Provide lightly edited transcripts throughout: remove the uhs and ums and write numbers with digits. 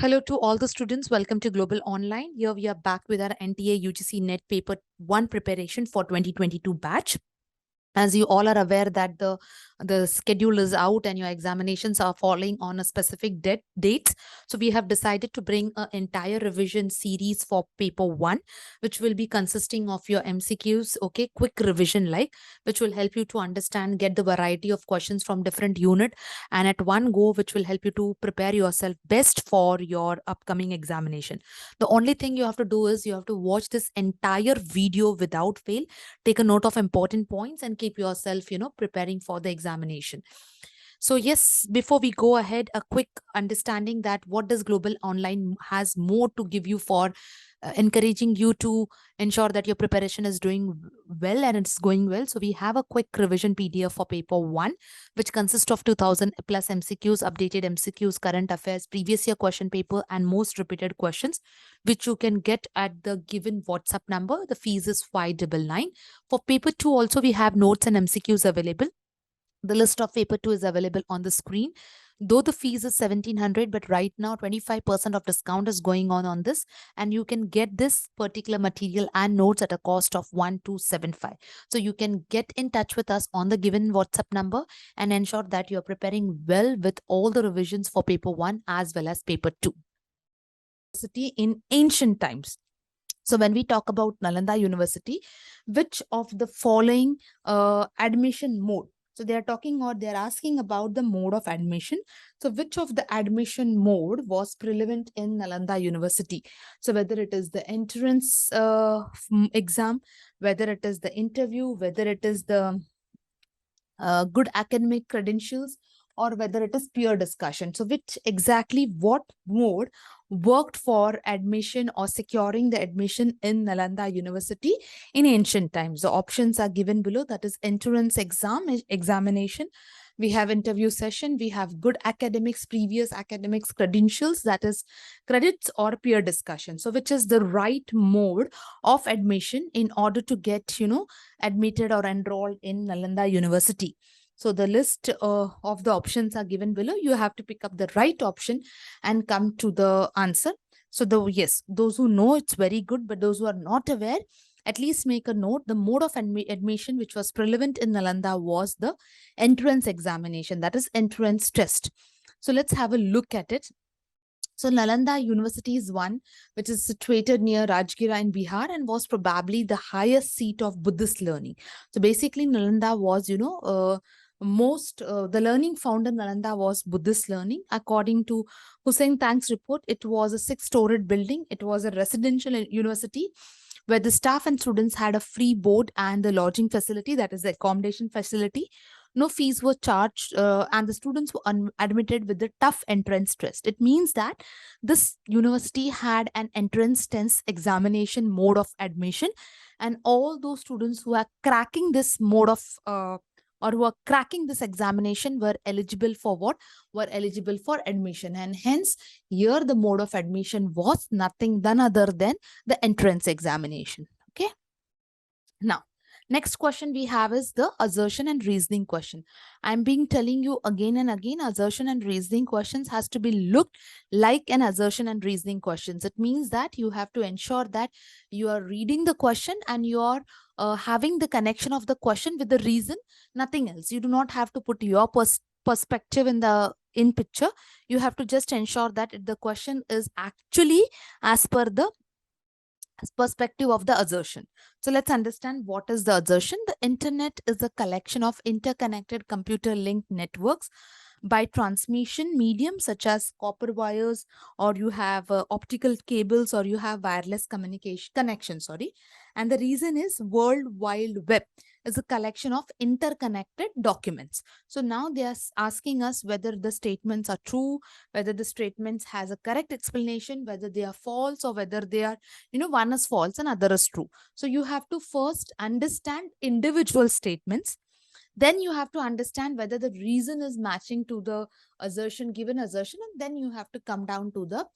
Hello to all the students. Welcome to Global Online. Here we are back with our NTA UGC-NET Paper 1 preparation for 2022 batch. As you all are aware that the schedule is out and your examinations are falling on a specific dates. So we have decided to bring an entire revision series for paper 1, which will be consisting of your MCQs, okay, quick revision which will help you to understand, get the variety of questions from different unit and at one go, which will help you to prepare yourself best for your upcoming examination. The only thing you have to do is you have to watch this entire video without fail, take a note of important points and keep yourself, preparing for the examination. So yes, before we go ahead, a quick understanding that what does Global Online has more to give you for encouraging you to ensure that your preparation is doing well and it's going well. So we have a quick revision PDF for paper 1, which consists of 2000 plus MCQs, updated MCQs, current affairs, previous year question paper, and most repeated questions, which you can get at the given WhatsApp number. The fees is 599. For paper 2 also, we have notes and MCQs available. The list of paper 2 is available on the screen. Though the fees is 1700, but right now 25% of discount is going on this, and you can get this particular material and notes at a cost of 1275. So you can get in touch with us on the given WhatsApp number and ensure that you're preparing well with all the revisions for paper 1 as well as paper 2. In ancient times. So when we talk about Nalanda University, which of the following admission mode? So they are talking or they're asking about the mode of admission. So which of the admission mode was prevalent in Nalanda University? So whether it is the entrance exam, whether it is the interview, whether it is the good academic credentials, or whether it is peer discussion. So which exactly what mode worked for admission or securing the admission in Nalanda University in ancient times? The options are given below. That is entrance examination. We have interview session. We have good academics, previous academics credentials, that is credits, or peer discussion. So which is the right mode of admission in order to get, admitted or enrolled in Nalanda University? So the list of the options are given below. You have to pick up the right option and come to the answer. So those who know, it's very good, but those who are not aware, at least make a note. The mode of admission which was prevalent in Nalanda was the entrance examination, that is entrance test. So let's have a look at it. So Nalanda University is one which is situated near Rajgira in Bihar and was probably the highest seat of Buddhist learning. So basically Nalanda was, the learning found in Nalanda was Buddhist learning. According to Hussein Tang's report, it was a 6-storied building. It was a residential university where the staff and students had a free board and the lodging facility, that is the accommodation facility. No fees were charged and the students were admitted with the tough entrance test. It means that this university had an entrance test examination mode of admission, and all those students who are cracking this mode of or who are cracking this examination were eligible for what? Were eligible for admission. And hence, here the mode of admission was nothing than other than the entrance examination. Okay. Now, next question we have is the assertion and reasoning question. I'm being telling you again and again, assertion and reasoning questions has to be looked like an assertion and reasoning questions. It means that you have to ensure that you are reading the question and you are having the connection of the question with the reason, nothing else. You do not have to put your perspective in picture. You have to just ensure that the question is actually as per the perspective of the assertion. So let's understand what is the assertion. The internet is a collection of interconnected computer linked networks by transmission mediums such as copper wires, or you have optical cables, or you have wireless connection. And the reason is World Wide Web is a collection of interconnected documents. So now they are asking us whether the statements are true, whether the statements has a correct explanation, whether they are false, or whether they are, one is false and other is true. So you have to first understand individual statements. Then you have to understand whether the reason is matching to the given assertion, and then you have to come down to the,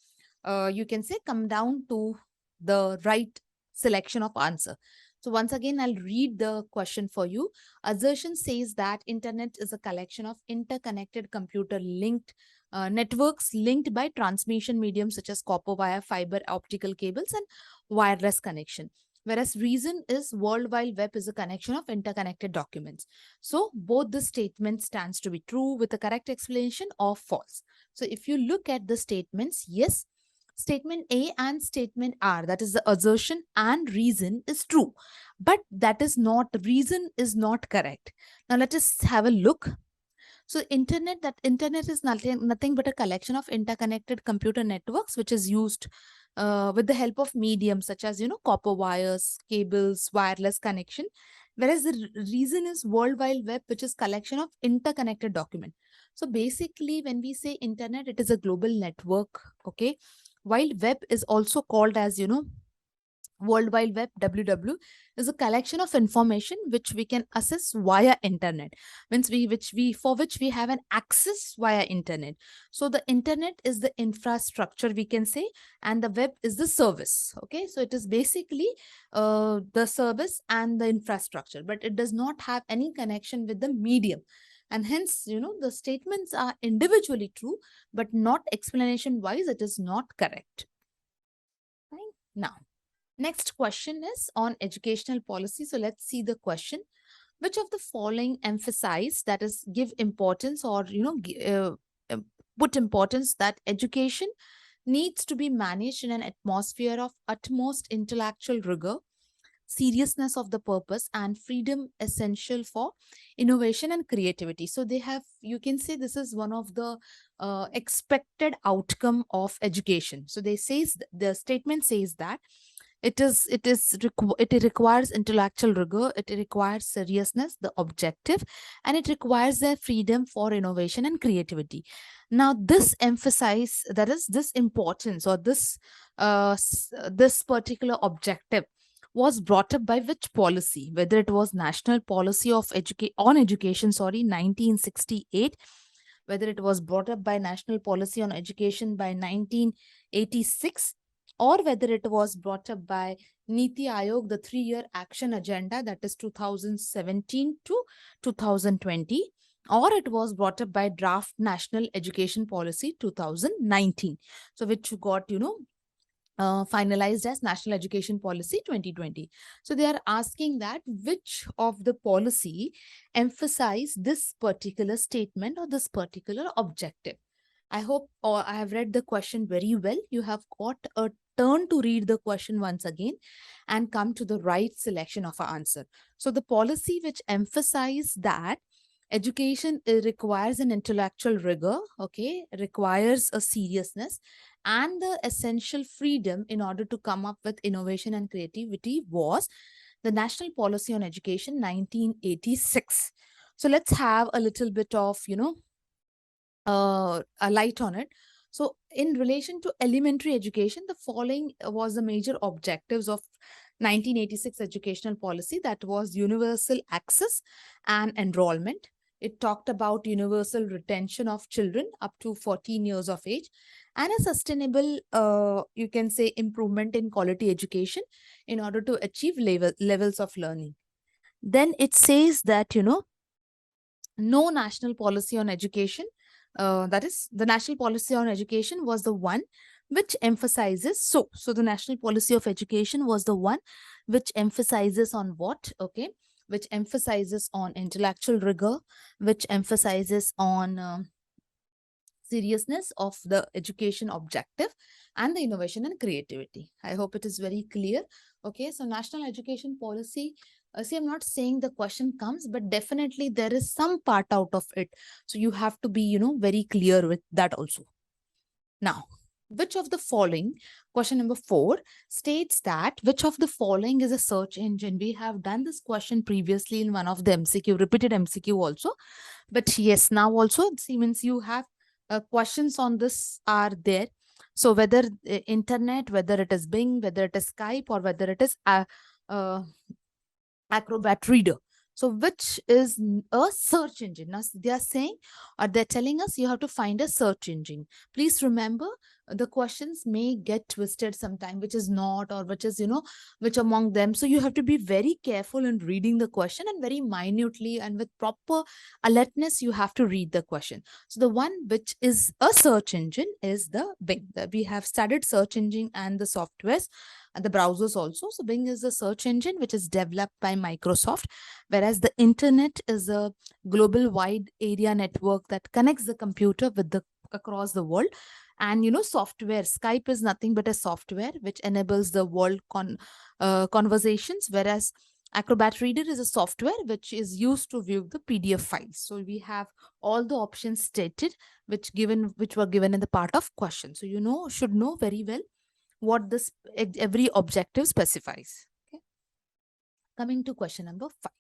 come down to the right selection of answer. So once again, I'll read the question for you. Assertion says that internet is a collection of interconnected computer linked networks linked by transmission mediums such as copper wire, fiber, optical cables, and wireless connection. Whereas reason is World Wide Web is a connection of interconnected documents. So both the statements stands to be true with a correct explanation or false. So if you look at the statements, yes, statement A and statement R, that is the assertion and reason, is true, but that is not, reason is not correct. Now let us have a look. So internet is nothing but a collection of interconnected computer networks which is used with the help of mediums such as, copper wires, cables, wireless connection. Whereas the reason is World Wide Web, which is collection of interconnected document. So basically, when we say internet, it is a global network. Okay, while web is also called as, World Wide Web, WW, is a collection of information which we can access via internet. Means for which we have an access via internet. So the internet is the infrastructure, we can say, and the web is the service. Okay, so it is basically the service and the infrastructure, but it does not have any connection with the medium. And hence, the statements are individually true, but not explanation wise, it is not correct. Right? Now, next question is on educational policy. So let's see the question. Which of the following emphasize, that is give importance or, put importance that education needs to be managed in an atmosphere of utmost intellectual rigor, seriousness of the purpose, and freedom essential for innovation and creativity. So they have, you can say this is one of the expected outcome of education. So the statement says that it requires intellectual rigor, it requires seriousness, the objective, and it requires the freedom for innovation and creativity. Now this emphasize, that is this importance or this this particular objective was brought up by which policy? Whether it was national policy of education 1968, whether it was brought up by national policy on education by 1986, or whether it was brought up by Niti Aayog, the 3-year action agenda, that is 2017 to 2020, or it was brought up by draft national education policy 2019. So which got, finalized as National Education Policy 2020. So they are asking that which of the policy emphasize this particular statement or this particular objective. I hope, or I have read the question very well. You have got a turn to read the question once again and come to the right selection of an answer. So the policy which emphasize that education requires an intellectual rigor, okay, requires a seriousness and the essential freedom in order to come up with innovation and creativity was the National Policy on Education 1986. So let's have a little bit of, a light on it. So in relation to elementary education, the following was the major objectives of 1986 educational policy. That was universal access and enrollment. It talked about universal retention of children up to 14 years of age and a sustainable, you can say, improvement in quality education in order to achieve levels of learning. Then it says that, no national policy on education, that is the national policy on education was the one which emphasizes, so the national policy of education was the one which emphasizes on what? Okay, which emphasizes on intellectual rigor, which emphasizes on seriousness of the education objective and the innovation and creativity. I hope it is very clear. Okay, so national education policy, see, I'm not saying the question comes, but definitely there is some part out of it. So you have to be, very clear with that also. Now, which of the following, question number 4, states that which of the following is a search engine? We have done this question previously in one of the MCQ, repeated MCQ also. But yes, now also, see, means you have questions on this are there. So whether internet, whether it is Bing, whether it is Skype, or whether it is Acrobat Reader. So which is a search engine? Now they are saying, or they're telling us you have to find a search engine. Please remember, the questions may get twisted sometime, which is not, or which is, which among them. So you have to be very careful in reading the question, and very minutely and with proper alertness, you have to read the question. So the one which is a search engine is the Bing. We have studied search engine and the softwares and the browsers also. So Bing is a search engine which is developed by Microsoft, whereas the internet is a global wide area network that connects the computer with the across the world. And software, Skype is nothing but a software which enables the world conversations, whereas Acrobat Reader is a software which is used to view the PDF files. So we have all the options stated which were given in the part of question. So should know very well what this every objective specifies. Okay. Coming to question number 5.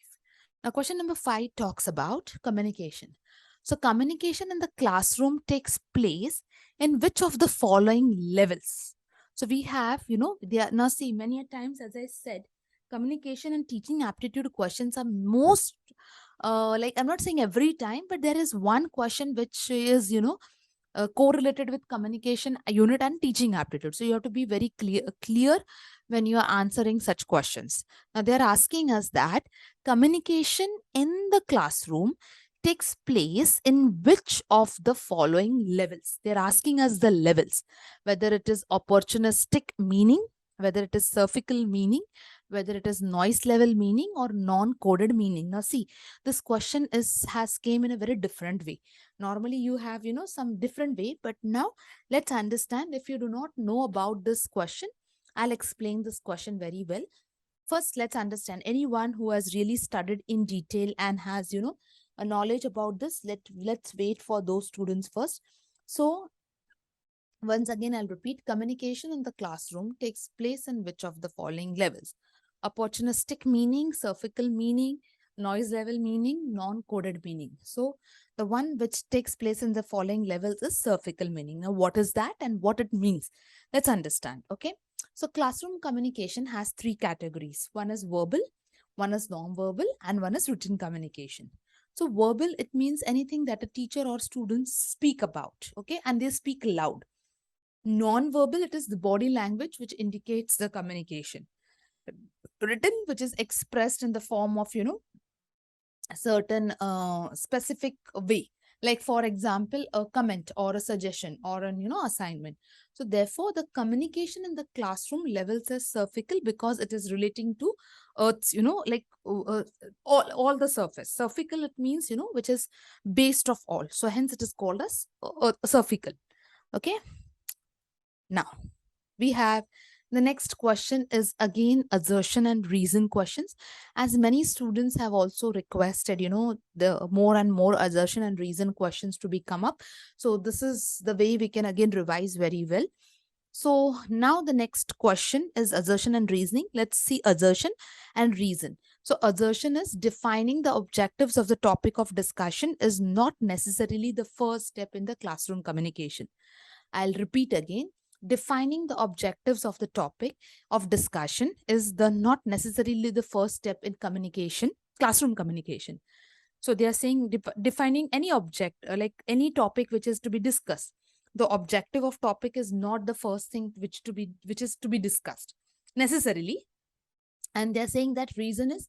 Now, question number 5 talks about communication. So, communication in the classroom takes place in which of the following levels? So, we have, now see, many a times, as I said, communication and teaching aptitude questions are most, like, I'm not saying every time, but there is one question which is, correlated with communication unit and teaching aptitude. So you have to be very clear when you are answering such questions. Now they're asking us that communication in the classroom takes place in which of the following levels? They're asking us the levels, whether it is opportunistic meaning, whether it is surfical meaning, whether it is noise level meaning, or non-coded meaning. Now see, this question has came in a very different way. Normally you have some different way, but now let's understand. If you do not know about this question, I'll explain this question very well. First, let's understand. Anyone who has really studied in detail and has a knowledge about this, let's wait for those students first. So once again, I'll repeat, communication in the classroom takes place in which of the following levels? Opportunistic meaning, surfical meaning, noise level meaning, non-coded meaning. So the one which takes place in the following levels is surfical meaning. Now, what is that and what it means? Let's understand. Okay. So classroom communication has 3 categories. One is verbal, one is non-verbal, and one is written communication. So verbal, it means anything that a teacher or students speak about. Okay. And they speak loud. Non-verbal, it is the body language which indicates the communication. Written, which is expressed in the form of a certain specific way, like for example a comment or a suggestion or an assignment. So therefore the communication in the classroom levels is surfical because it is relating to earth's all the surface. Surfical, it means which is based of all, so hence it is called as surfical. Okay. Now we have the next question is again assertion and reason questions. As many students have also requested, the more and more assertion and reason questions to be come up. So this is the way we can again revise very well. So now the next question is assertion and reasoning. Let's see assertion and reason. So assertion is defining the objectives of the topic of discussion is not necessarily the first step in the classroom communication. I'll repeat again. Defining the objectives of the topic of discussion is not necessarily the first step in communication, classroom communication. So they are saying defining any object, like any topic which is to be discussed. The objective of topic is not the first thing which is to be discussed necessarily. And they're saying that reason is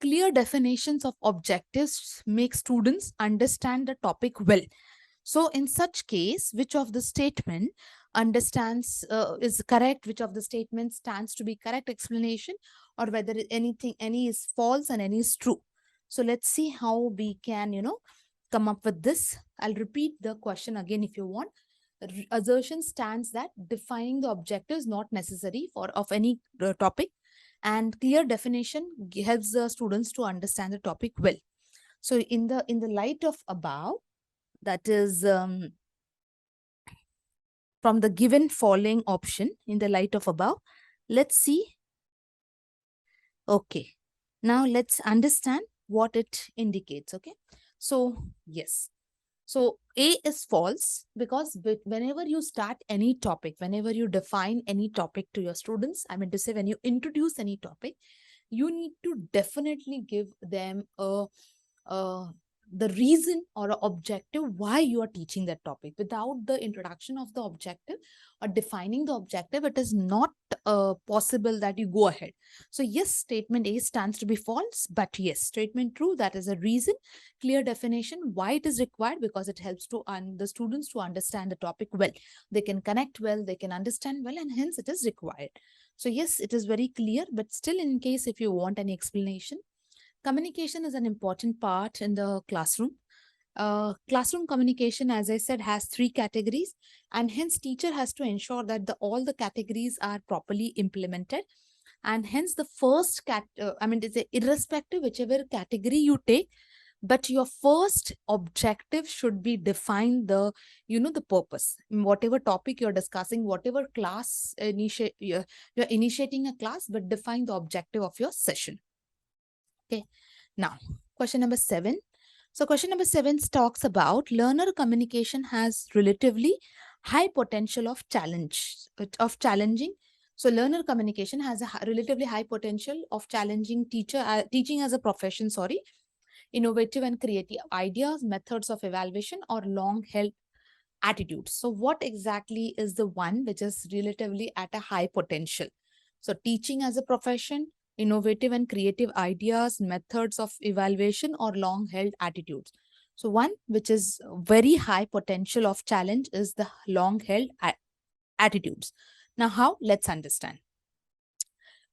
clear definitions of objectives make students understand the topic well. So in such case, which of the statement understands is correct, which of the statements stands to be correct explanation, or whether any is false and any is true. So let's see how we can, come up with this. I'll repeat the question again if you want. Assertion stands that defining the objective is not necessary of any topic, and clear definition helps the students to understand the topic well. So in the light of above, that is from the given following option, in the light of above, let's see. Okay, now let's understand what it indicates. Okay, so yes, so A is false because whenever you start any topic, whenever you define any topic to your students, I mean to say when you introduce any topic, you need to definitely give them the reason or a objective why you are teaching that topic. Without the introduction of the objective or defining the objective, it is not possible that you go ahead. So yes, statement A stands to be false, but yes, statement true, that is a reason, clear definition why it is required, because it helps to the students to understand the topic well. They can connect well, they can understand well, and hence it is required. So yes, it is very clear, but still, in case if you want any explanation, communication is an important part in the classroom. Classroom communication, as I said, has 3 categories, and hence teacher has to ensure that all the categories are properly implemented. And hence the first it's irrespective whichever category you take, but your first objective should be define the the purpose, whatever topic you're discussing, whatever class you're initiating a class, but define the objective of your session. Okay, now question number 7. So question number 7 talks about learner communication has relatively high potential of challenging. So learner communication has a relatively high potential of challenging teaching as a profession, innovative and creative ideas, methods of evaluation, or long-held attitudes. So what exactly is the one which is relatively at a high potential? So teaching as a profession, innovative and creative ideas, methods of evaluation, or long-held attitudes. So one which is very high potential of challenge is the long-held attitudes. Now how? Let's understand.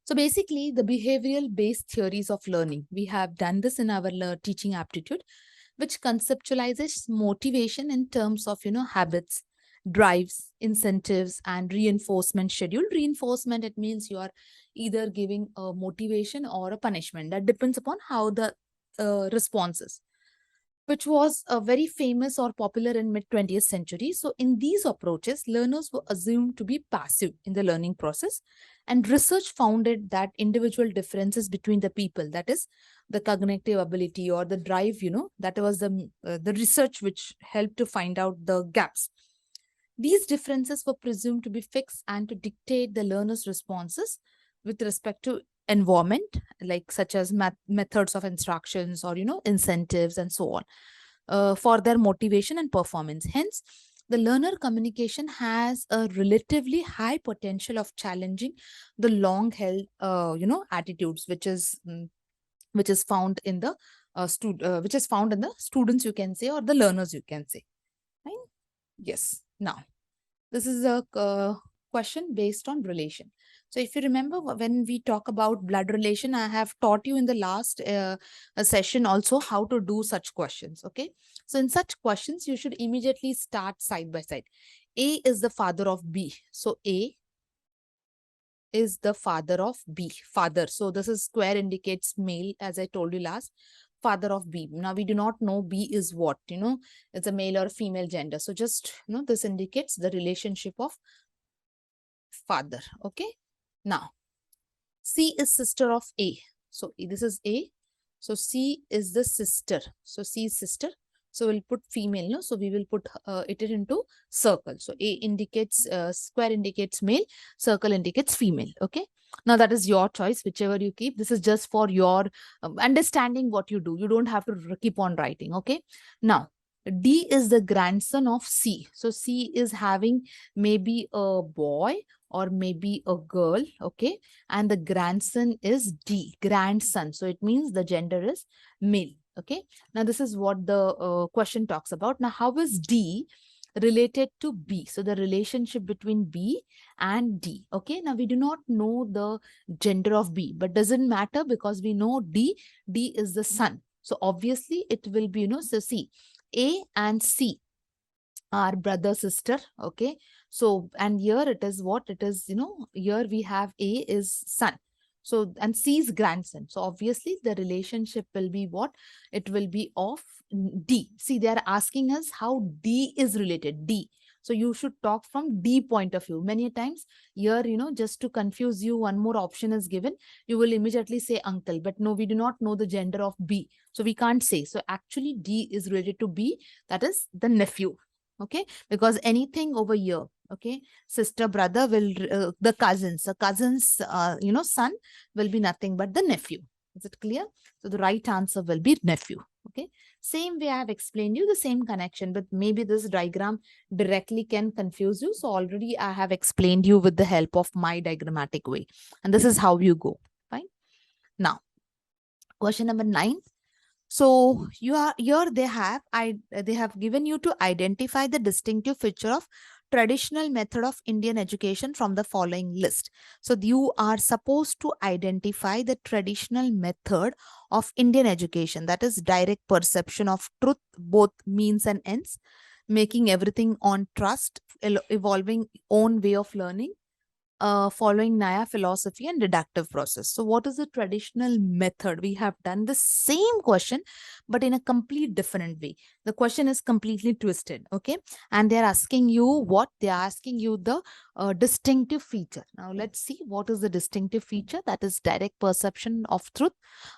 So basically, the behavioral-based theories of learning, we have done this in our teaching aptitude, which conceptualizes motivation in terms of, habits, drives, incentives, and reinforcement schedule. Reinforcement, it means you are either giving a motivation or a punishment. That depends upon how the response is, which was very famous or popular in mid-20th century. So in these approaches, learners were assumed to be passive in the learning process, and research founded that individual differences between the people, that is the cognitive ability or the drive, that was the research which helped to find out the gaps. These differences were presumed to be fixed and to dictate the learner's responses with respect to environment, like such as methods of instructions or incentives and so on, for their motivation and performance. Hence, the learner communication has a relatively high potential of challenging the long-held attitudes, which is found in the students, you can say, or the learners, you can say. Right? Yes. Now, this is a question based on relation. So if you remember, when we talk about blood relation, I have taught you in the last session also how to do such questions. Okay. So in such questions, you should immediately start side by side. A is the father of B. So A is the father of B. Father. So this is square indicates male, as I told you last. Father of B. Now we do not know B is what, it's a male or female gender. So just, this indicates the relationship of father. Okay. Now, C is sister of A. So this is A. So C is the sister. So C is sister. So we'll put female, no? So we will put it into circle. So A indicates, square indicates male, circle indicates female. Okay. Now that is your choice, whichever you keep. This is just for your understanding what you do. You don't have to keep on writing. Okay. Now, D is the grandson of C. So C is having maybe a boy or maybe a girl. Okay. And the grandson is D, grandson. So it means the gender is male. Okay. Now this is what the question talks about. Now, how is D related to B? So the relationship between B and D. Okay. Now we do not know the gender of B, but doesn't matter because we know D is the son. So obviously it will be, so see, A and C are brother, sister. Okay. So, and here it is what it is, here we have A is son. So, and C is grandson. So obviously the relationship will be what? It will be of D. See, they are asking us how D is related. D. So you should talk from D point of view. Many times here, just to confuse you, one more option is given. You will immediately say uncle, but no, we do not know the gender of B. So we can't say. So actually D is related to B, that is the nephew. Okay, because anything over here, Okay, sister, brother will, the cousins, son will be nothing but the nephew. Is it clear? So the right answer will be nephew. Okay, same way I have explained you the same connection, but maybe this diagram directly can confuse you. So already I have explained you with the help of my diagrammatic way. And this is how you go. Fine. Now, question number 9. So you are here. They have given you to identify the distinctive feature of traditional method of Indian education from the following list. So you are supposed to identify the traditional method of Indian education, that is direct perception of truth, both means and ends, making everything on trust, evolving own way of learning, following Naya philosophy and deductive process. So what is the traditional method? We have done the same question, but in a complete different way. The question is completely twisted, okay? And they're asking you what? They're asking you the distinctive feature. Now let's see what is the distinctive feature. That is direct perception of truth,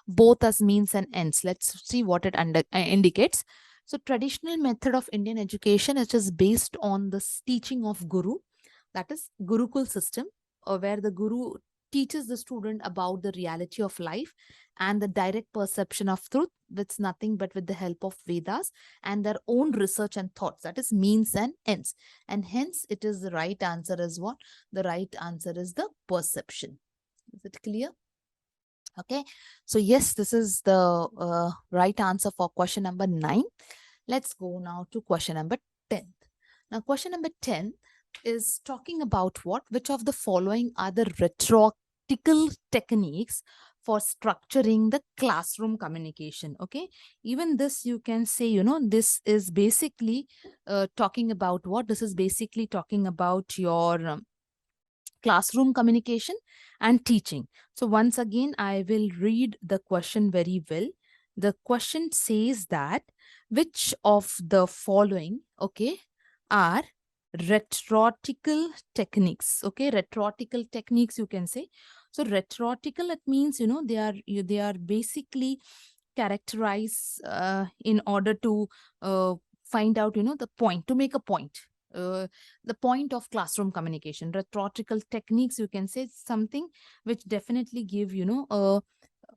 both as means and ends. Let's see what it indicates. So traditional method of Indian education, it is based on the teaching of Guru. That is Gurukul system, where the Guru teaches the student about the reality of life and the direct perception of truth with nothing but with the help of Vedas and their own research and thoughts. That is means and ends. And hence it is the right answer is what? The right answer is the perception. Is it clear? Okay. So yes, this is the right answer for question number 9. Let's go now to question number 10. Now question number 10 is talking about what? Which of the following are the rhetorical techniques for structuring the classroom communication? Okay, even this you can say, this is basically talking about what? This is basically talking about your classroom communication and teaching. So once again, I will read the question very well. The question says that which of the following, okay, are rhetorical techniques? Okay, rhetorical techniques you can say. So rhetorical, it means, they are basically characterized in order to find out, the point, to make a point. The point of classroom communication. Rhetorical techniques, you can say, something which definitely give, a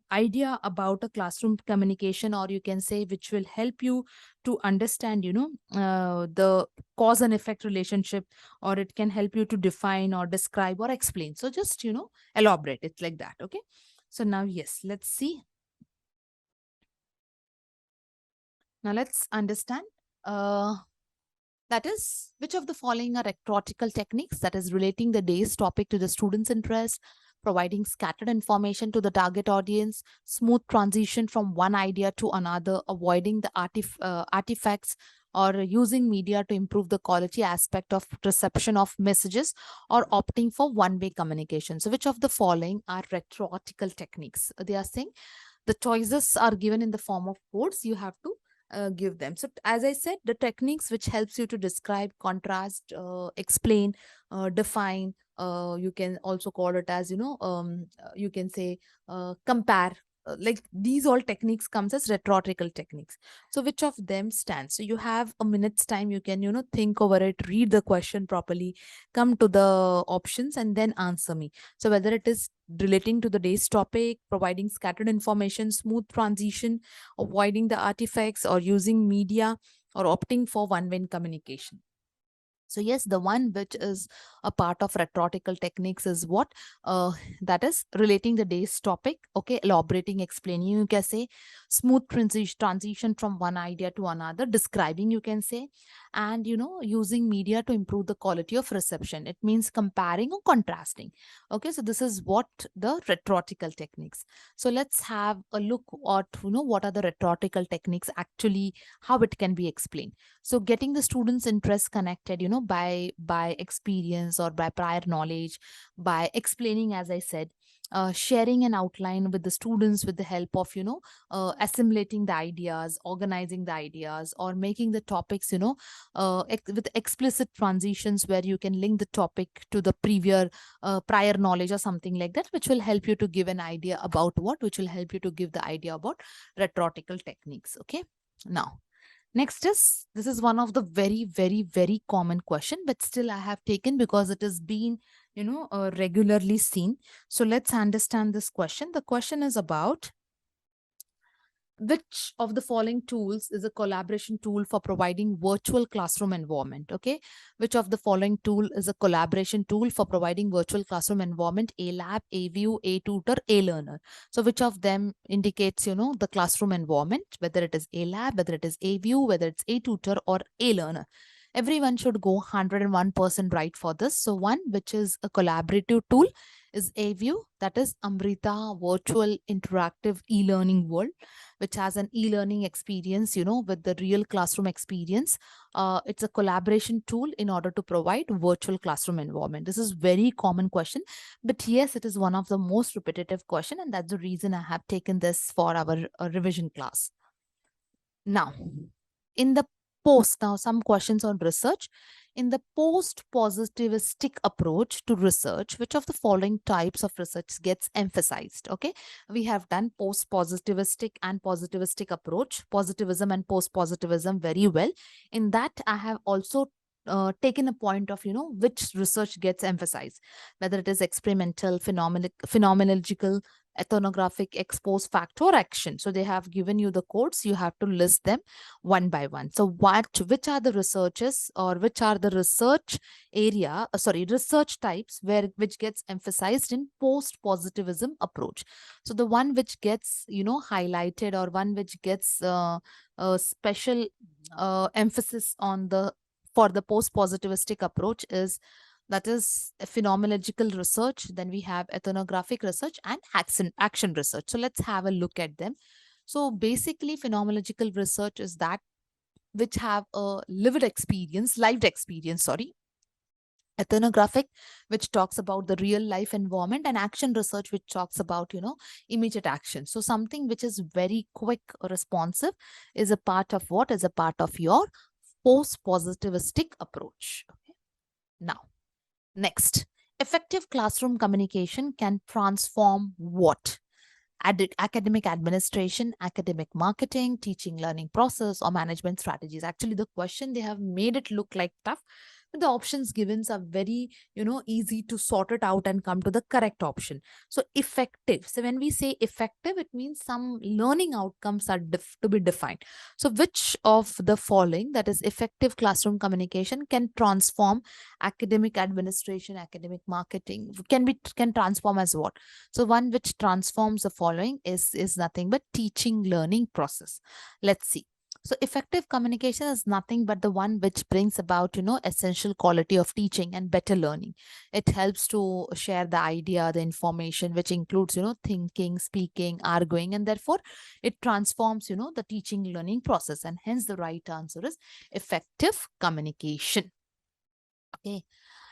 idea about a classroom communication, or you can say which will help you to understand, the cause and effect relationship, or it can help you to define or describe or explain. So just, elaborate it like that. Okay. So now, yes, let's see. Now let's understand. That is, which of the following are rhetorical techniques? That is relating the day's topic to the student's interest, providing scattered information to the target audience, smooth transition from one idea to another, avoiding the artifacts, or using media to improve the quality aspect of reception of messages, or opting for one-way communication. So which of the following are rhetorical techniques? They are saying the choices are given in the form of codes. You have to give them. So as I said, the techniques which helps you to describe, contrast, explain, define, you can also call it as, you can say compare. Like these all techniques comes as rhetorical techniques. So which of them stands? So you have a minute's time. You can, think over it, read the question properly, come to the options and then answer me. So whether it is relating to the day's topic, providing scattered information, smooth transition, avoiding the artifacts, or using media, or opting for one-way communication. So yes, the one which is a part of rhetorical techniques is what? That is relating the day's topic, okay, elaborating, explaining, you can say, smooth transition from one idea to another, describing, you can say, and, using media to improve the quality of reception. It means comparing or contrasting. Okay, so this is what the rhetorical techniques. So let's have a look at, what are the rhetorical techniques actually, how it can be explained. So getting the students' interest connected, by experience or by prior knowledge, by explaining, as I said, sharing an outline with the students with the help of, assimilating the ideas, organizing the ideas, or making the topics, with explicit transitions where you can link the topic to the prior knowledge or something like that, which will help you to give an idea about what, which will help you to give the idea about rhetorical techniques. Okay. Now, Next is, this is one of the very, very, very common question, but still I have taken because it has been, regularly seen. So let's understand this question. The question is about, which of the following tools is a collaboration tool for providing virtual classroom environment? Okay. Which of the following tool is a collaboration tool for providing virtual classroom environment? A lab, a view, a tutor, a learner. So which of them indicates, the classroom environment, whether it is a lab, whether it is a view, whether it's a tutor or a learner? Everyone should go 101% right for this. So one, which is a collaborative tool, is a view, that is Amrita virtual interactive e-learning world, which has an e-learning experience, with the real classroom experience. It's a collaboration tool in order to provide virtual classroom environment. This is very common question, but yes, it is one of the most repetitive question, and that's the reason I have taken this for our revision class. Now, in the now some questions on research. In the post-positivistic approach to research, which of the following types of research gets emphasized? Okay, we have done post-positivistic and positivistic approach, positivism and post-positivism very well. In that, I have also taken a point of, which research gets emphasized, whether it is experimental, phenomenological, ethnographic, ex post facto or action. So they have given you the codes. You have to list them one by one. So which are the researches, or which are the research research types which gets emphasized in post-positivism approach? So the one which gets, highlighted, or one which gets a special emphasis on for the post-positivistic approach is, that is phenomenological research. Then we have ethnographic research and action research. So let's have a look at them. So basically, phenomenological research is that which have a lived experience, ethnographic, which talks about the real life environment, and action research, which talks about, immediate action. So something which is very quick responsive is a part of what? Is a part of your post-positivistic approach. Okay. Now, next, effective classroom communication can transform what? Academic administration, academic marketing, teaching learning process, or management strategies. Actually, the question, they have made it look like tough, but the options given are very, easy to sort it out and come to the correct option. So effective. So when we say effective, it means some learning outcomes are to be defined. So which of the following, that is effective classroom communication, can transform academic administration, academic marketing, can transform as what? So one which transforms the following is nothing but teaching learning process. Let's see. So effective communication is nothing but the one which brings about, essential quality of teaching and better learning. It helps to share the idea, the information, which includes, thinking, speaking, arguing, and therefore it transforms, the teaching learning process. And hence the right answer is effective communication. Okay.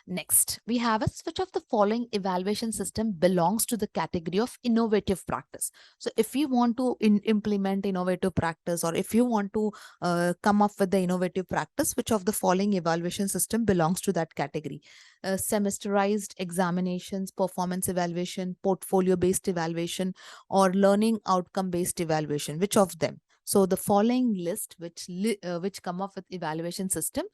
Next, we have a which of the following evaluation system belongs to the category of innovative practice. So if you want to implement innovative practice, or if you want to come up with the innovative practice, which of the following evaluation system belongs to that category? Semesterized examinations, performance evaluation, portfolio-based evaluation, or learning outcome-based evaluation? Which of them? So the following list which come up with evaluation system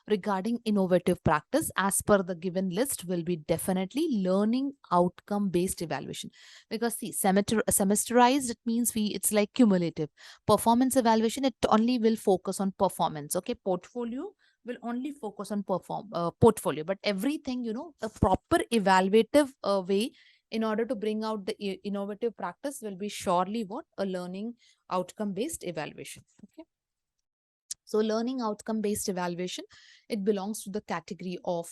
regarding innovative practice as per the given list will be definitely learning outcome based evaluation. Because see, semesterized, it means it's like cumulative. Performance evaluation, it only will focus on performance. Okay, portfolio will only focus on portfolio, but everything, a proper evaluative way in order to bring out the innovative practice will be surely what? A learning outcome based evaluation. Okay. So learning outcome based evaluation, it belongs to the category of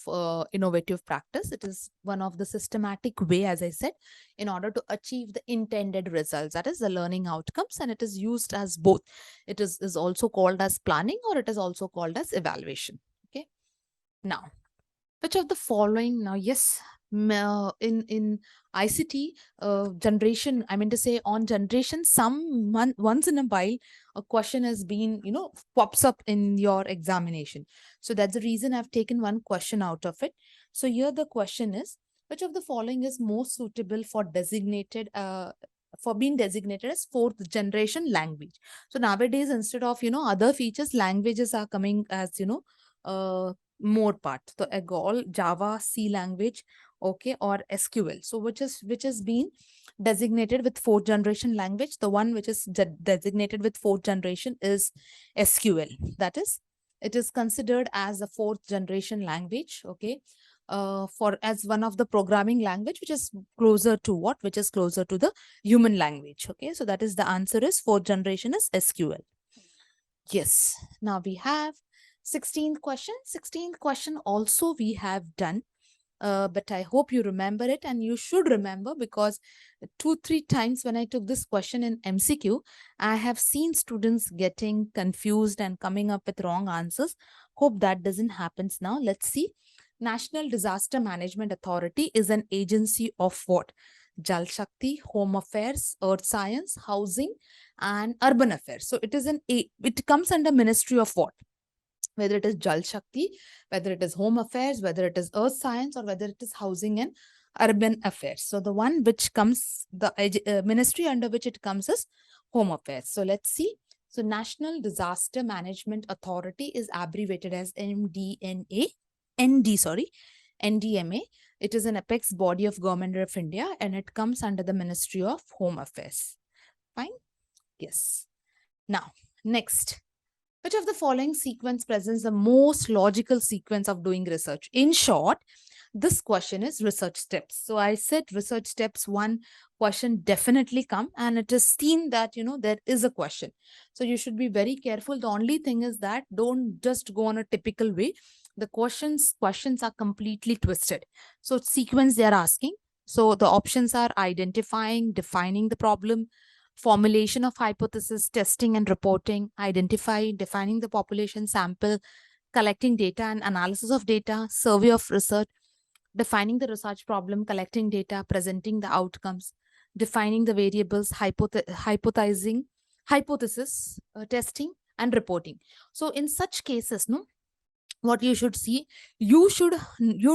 innovative practice. It is one of the systematic way, as I said, in order to achieve the intended results, that is the learning outcomes, and it is used as both. It is also called as planning, or it is also called as evaluation. Okay. Now, which of the following, now yes, in ICT generation, I mean to say on generation, once in a while a question has been, pops up in your examination. So that's the reason I've taken one question out of it. So here the question is, which of the following is most suitable for designated designated as fourth generation language. So nowadays, instead of, other features, languages are coming as, more part. So Agol, Java, C language, okay, or SQL. So which is being designated with fourth generation language. The one which is designated with fourth generation is SQL. That is, it is considered as a fourth generation language, okay, for as one of the programming language, which is closer to what? Which is closer to the human language. Okay, so that is the answer is fourth generation is SQL. Yes. Now we have 16th question. 16th question also we have done. But I hope you remember it, and you should remember, because 2-3 times when I took this question in MCQ, I have seen students getting confused and coming up with wrong answers. Hope that doesn't happen now. Let's see. National Disaster Management Authority is an agency of what? Jal Shakti, Home Affairs, Earth Science, Housing, and Urban Affairs. So it comes under Ministry of what? Whether it is Jal Shakti, whether it is Home Affairs, whether it is Earth Science, or whether it is Housing and Urban Affairs. So the one which comes, the ministry under which it comes is Home Affairs. So let's see. So National Disaster Management Authority is abbreviated as NDMA. It is an apex body of Government of India, and it comes under the Ministry of Home Affairs. Fine? Yes. Now, next. Which of the following sequence presents the most logical sequence of doing research? In short, this question is research steps. So I said research steps, one question definitely come, and it is seen that, there is a question. So you should be very careful. The only thing is that don't just go on a typical way. The questions are completely twisted. So sequence they are asking. So the options are identifying, defining the problem, formulation of hypothesis, testing and reporting, defining the population sample, collecting data and analysis of data, survey of research, defining the research problem, collecting data, presenting the outcomes, defining the variables, hypothesis, testing and reporting. So in such cases, what you should see, you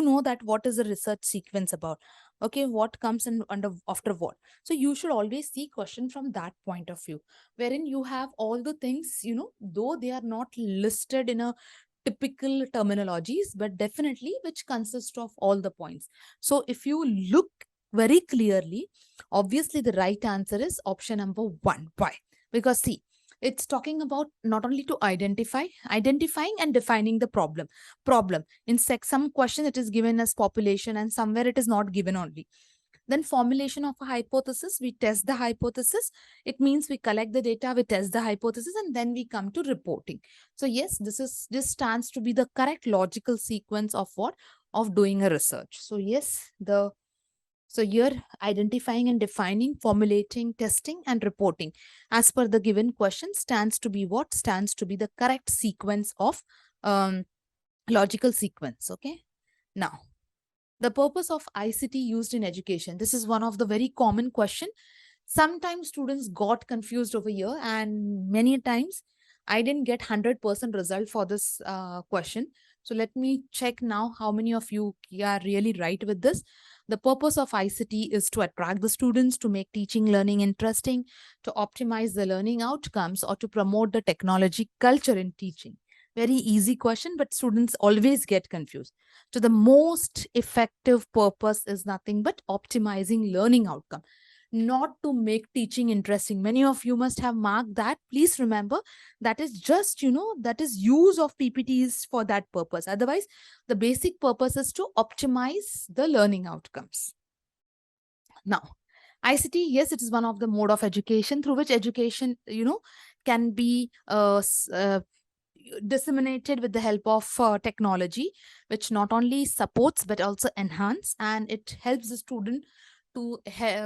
know that what is the research sequence about. Okay, what comes in after what. So you should always see question from that point of view, wherein you have all the things, though they are not listed in a typical terminologies, but definitely which consist of all the points. So if you look very clearly, obviously the right answer is option number 1. Why? Because see, it's talking about not only to identifying and defining the problem. In some question it is given as population, and somewhere it is not given only. Then formulation of a hypothesis, we test the hypothesis. It means we collect the data, we test the hypothesis, and then we come to reporting. So yes, this stands to be the correct logical sequence of what? Of doing a research. So yes, so here, identifying and defining, formulating, testing, and reporting, as per the given question, stands to be what? Stands to be the correct sequence of logical sequence. Okay. Now, the purpose of ICT used in education. This is one of the very common question. Sometimes students got confused over here, and many times I didn't get 100% result for this question. So let me check now how many of you are really right with this. The purpose of ICT is to attract the students, to make teaching learning interesting, to optimize the learning outcomes, or to promote the technology culture in teaching. Very easy question, but students always get confused. So the most effective purpose is nothing but optimizing learning outcome, not to make teaching interesting. Many of you must have marked that. Please remember that is just, that is use of PPTs for that purpose. Otherwise, the basic purpose is to optimize the learning outcomes. Now, ICT, yes, it is one of the mode of education through which education, can be disseminated with the help of technology, which not only supports but also enhance, and it helps the student to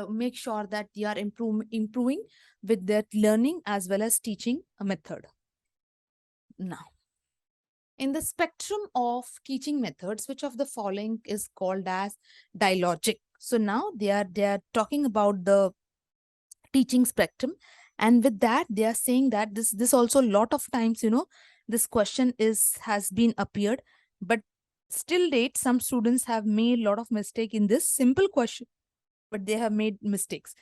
make sure that they are improving with their learning as well as teaching method. Now, in the spectrum of teaching methods, which of the following is called as dialogic? So now they are talking about the teaching spectrum, and with that they are saying that this also a lot of times, this question has been appeared, but still date some students have made a lot of mistake in this simple question, but they have made mistakes.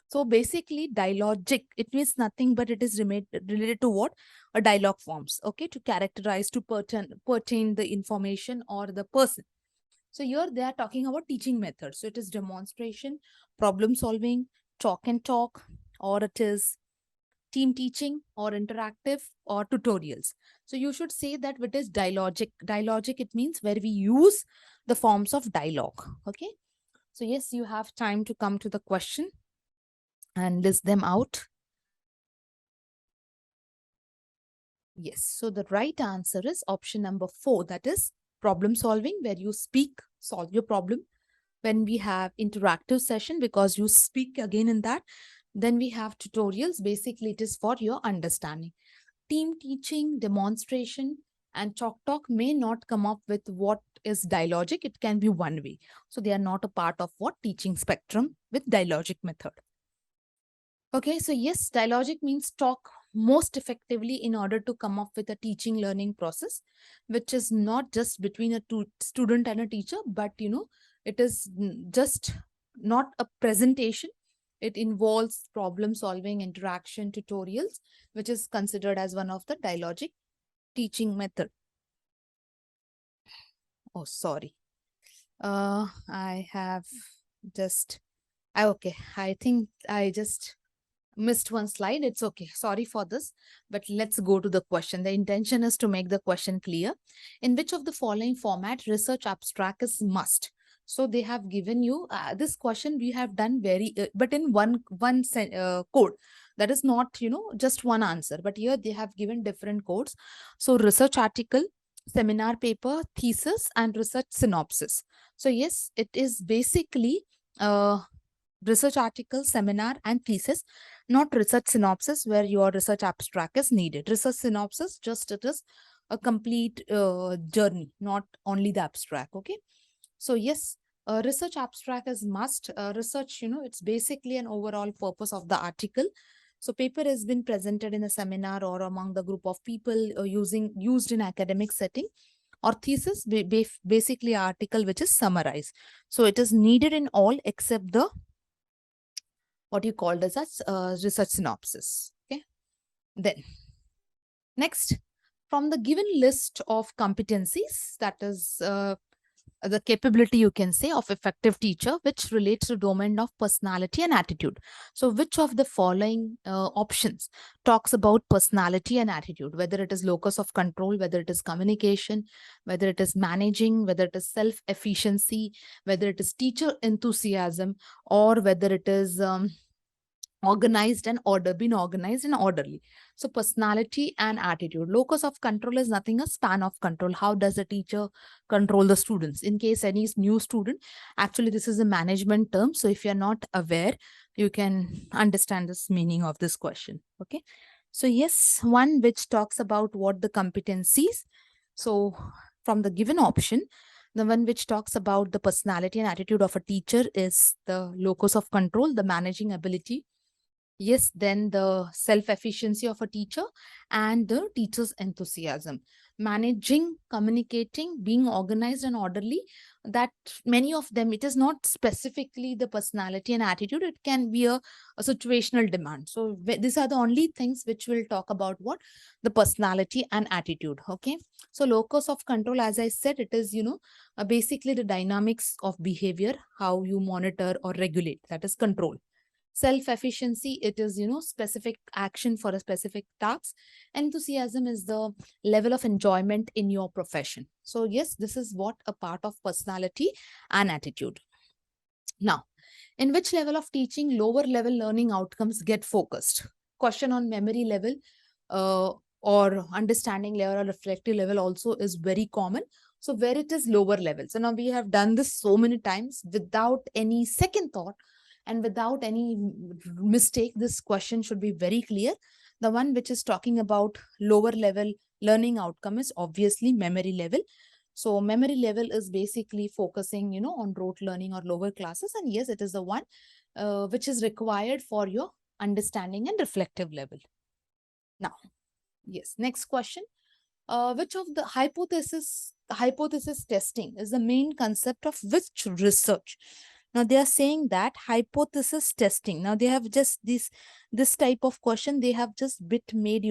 So basically dialogic, it means nothing but it is related to what? A dialogue forms, okay, to characterize, to pertain the information or the person. So here they are talking about teaching methods. So it is demonstration, problem solving, chalk and talk, or it is team teaching or interactive or tutorials. So you should say that it is dialogic. Dialogic, it means where we use the forms of dialogue. Okay. So yes, you have time to come to the question and list them out. Yes. So the right answer is option number 4. That is problem solving, where you speak, solve your problem. When we have interactive session, because you speak again in that. Then we have tutorials. Basically, it is for your understanding. Team teaching, demonstration, and chalk talk may not come up with what is dialogic. It can be one way. So they are not a part of what teaching spectrum with dialogic method. Okay, so yes, dialogic means talk most effectively in order to come up with a teaching learning process, which is not just between a student and a teacher, but it is just not a presentation. It involves problem solving, interaction, tutorials, which is considered as one of the dialogic teaching method. Oh, sorry. I have just, okay, I think I just missed one slide. It's okay. Sorry for this, but let's go to the question. The intention is to make the question clear. In which of the following format research abstract is must? So they have given you this question we have done but in one code. That is not, just one answer, but here they have given different codes. So research article, seminar paper, thesis, and research synopsis. So yes, it is basically research article, seminar, and thesis, not research synopsis where your research abstract is needed. Research synopsis, just it is a complete journey, not only the abstract. Okay. So yes, research abstract is must. Research, it's basically an overall purpose of the article. So paper has been presented in a seminar or among the group of people used in academic setting. Or thesis, basically article which is summarized. So it is needed in all except the what you called as research synopsis. Okay. Then next, from the given list of competencies, that is the capability, you can say, of effective teacher, which relates to domain of personality and attitude. So which of the following options talks about personality and attitude, whether it is locus of control, whether it is communication, whether it is managing, whether it is self-efficiency, whether it is teacher enthusiasm, or whether it is organized and orderly. So personality and attitude. Locus of control is nothing a span of control. How does a teacher control the students? In case any new student, actually this is a management term. So if you're not aware, you can understand this meaning of this question. Okay. So yes, one which talks about what the competencies. So from the given option, the one which talks about the personality and attitude of a teacher is the locus of control, the managing ability. Yes, then the self-efficiency of a teacher and the teacher's enthusiasm. Managing, communicating, being organized and orderly, that many of them, it is not specifically the personality and attitude, it can be a situational demand. So these are the only things which will talk about what? The personality and attitude. Okay. So locus of control, as I said, it is, basically the dynamics of behavior, how you monitor or regulate, that is control. Self-efficiency, it is, specific action for a specific task. Enthusiasm is the level of enjoyment in your profession. So yes, this is what a part of personality and attitude. Now, in which level of teaching lower level learning outcomes get focused? Question on memory level or understanding level or reflective level also is very common. So where it is lower level. So now we have done this so many times without any second thought. And without any mistake, this question should be very clear. The one which is talking about lower level learning outcome is obviously memory level. So memory level is basically focusing, on rote learning or lower classes. And yes, it is the one which is required for your understanding and reflective level. Now, yes, next question. Which of the hypothesis testing is the main concept of which research? Now they are saying that hypothesis testing. Now they have just this type of question. They have just bit made,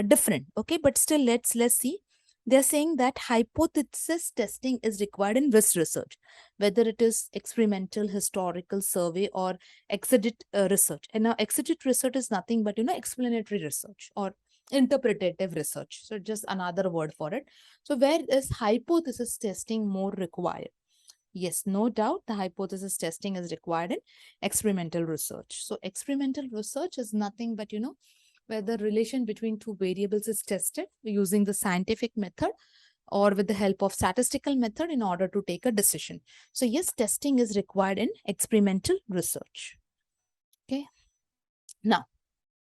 different. Okay, but still let's see. They're saying that hypothesis testing is required in this research, whether it is experimental, historical, survey, or exegete research. And now exegete research is nothing but, explanatory research or interpretative research. So just another word for it. So where is hypothesis testing more required? Yes, no doubt the hypothesis testing is required in experimental research. So experimental research is nothing but, where the relation between two variables is tested using the scientific method or with the help of statistical method in order to take a decision. So yes, testing is required in experimental research. Okay. Now,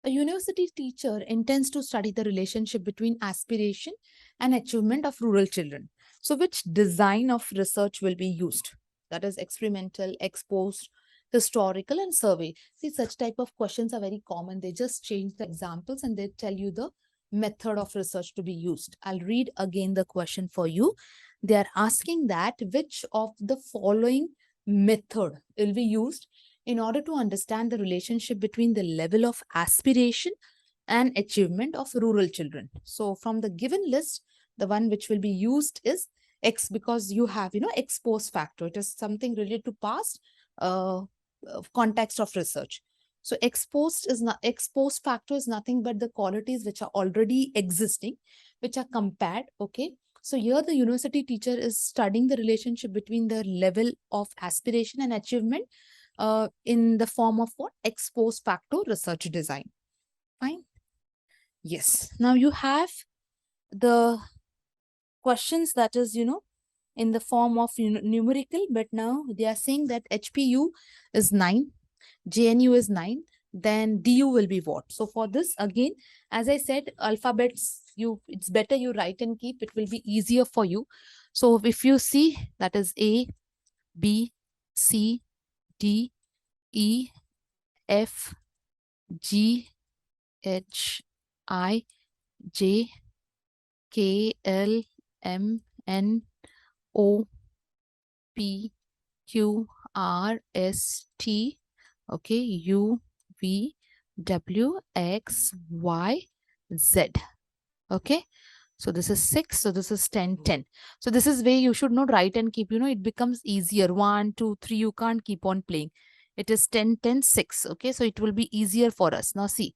a university teacher intends to study the relationship between aspiration and achievement of rural children. So which design of research will be used? That is experimental, ex post, historical, and survey. See, such type of questions are very common. They just change the examples and they tell you the method of research to be used. I'll read again the question for you. They are asking that which of the following method will be used in order to understand the relationship between the level of aspiration and achievement of rural children. So from the given list, the one which will be used is X, because you have, ex post factor. It is something related to past context of research. So ex post factor is nothing but the qualities which are already existing, which are compared. Okay. So here the university teacher is studying the relationship between the level of aspiration and achievement in the form of what? Ex post facto research design. Fine. Yes. Now you have the questions that is, in the form of numerical, but now they are saying that HPU is 9, JNU is 9, then DU will be what? So for this, again, as I said, alphabets, it's better you write and keep. It will be easier for you. So if you see, that is A, B, C, D, E, F, G, H, I, J, K, L, M, N, O, P, Q, R, S, T, okay, U, V, W, X, Y, Z. Okay. So this is 6. So this is 10, 10. So this is where you should not write and keep, it becomes easier. 1, 2, 3, you can't keep on playing. It is 10, 10, 6. Okay. So it will be easier for us. Now see,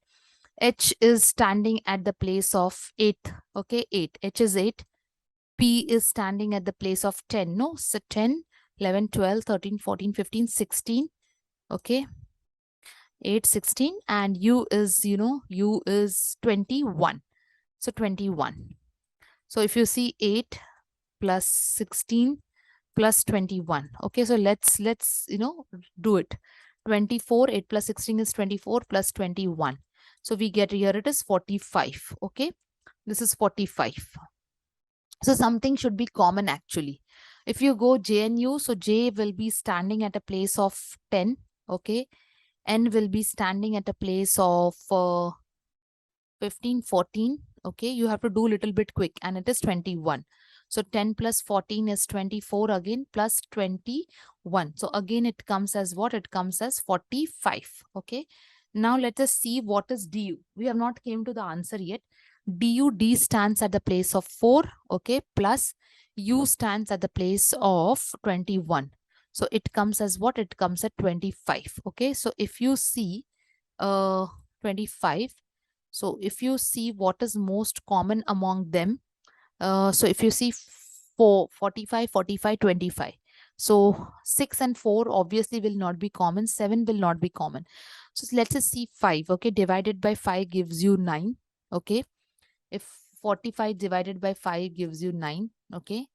H is standing at the place of 8. Okay. 8. H is 8. P is standing at the place of 10. No. So 10, 11, 12, 13, 14, 15, 16. Okay. 8, 16. And U is, U is 21. So 21. So if you see 8 plus 16 plus 21. Okay, so let's do it. 24, 8 plus 16 is 24 plus 21. So we get here it is 45. Okay, this is 45. So something should be common actually. If you go JNU, so J will be standing at a place of 10. Okay, N will be standing at a place of 15, 14. Okay, you have to do a little bit quick, and it is 21. So 10 plus 14 is 24 again, plus 21. So again, it comes as what? It comes as 45. Okay. Now let us see what is DU. We have not came to the answer yet. DU, D stands at the place of 4. Okay. Plus U stands at the place of 21. So it comes as what? It comes at 25. Okay. So if you see 25, so if you see what is most common among them, so if you see 4, 45, 45, 25. So 6 and 4 obviously will not be common. 7 will not be common. So let's just see 5. Okay, divided by 5 gives you 9. Okay, if 45 divided by 5 gives you 9. Okay,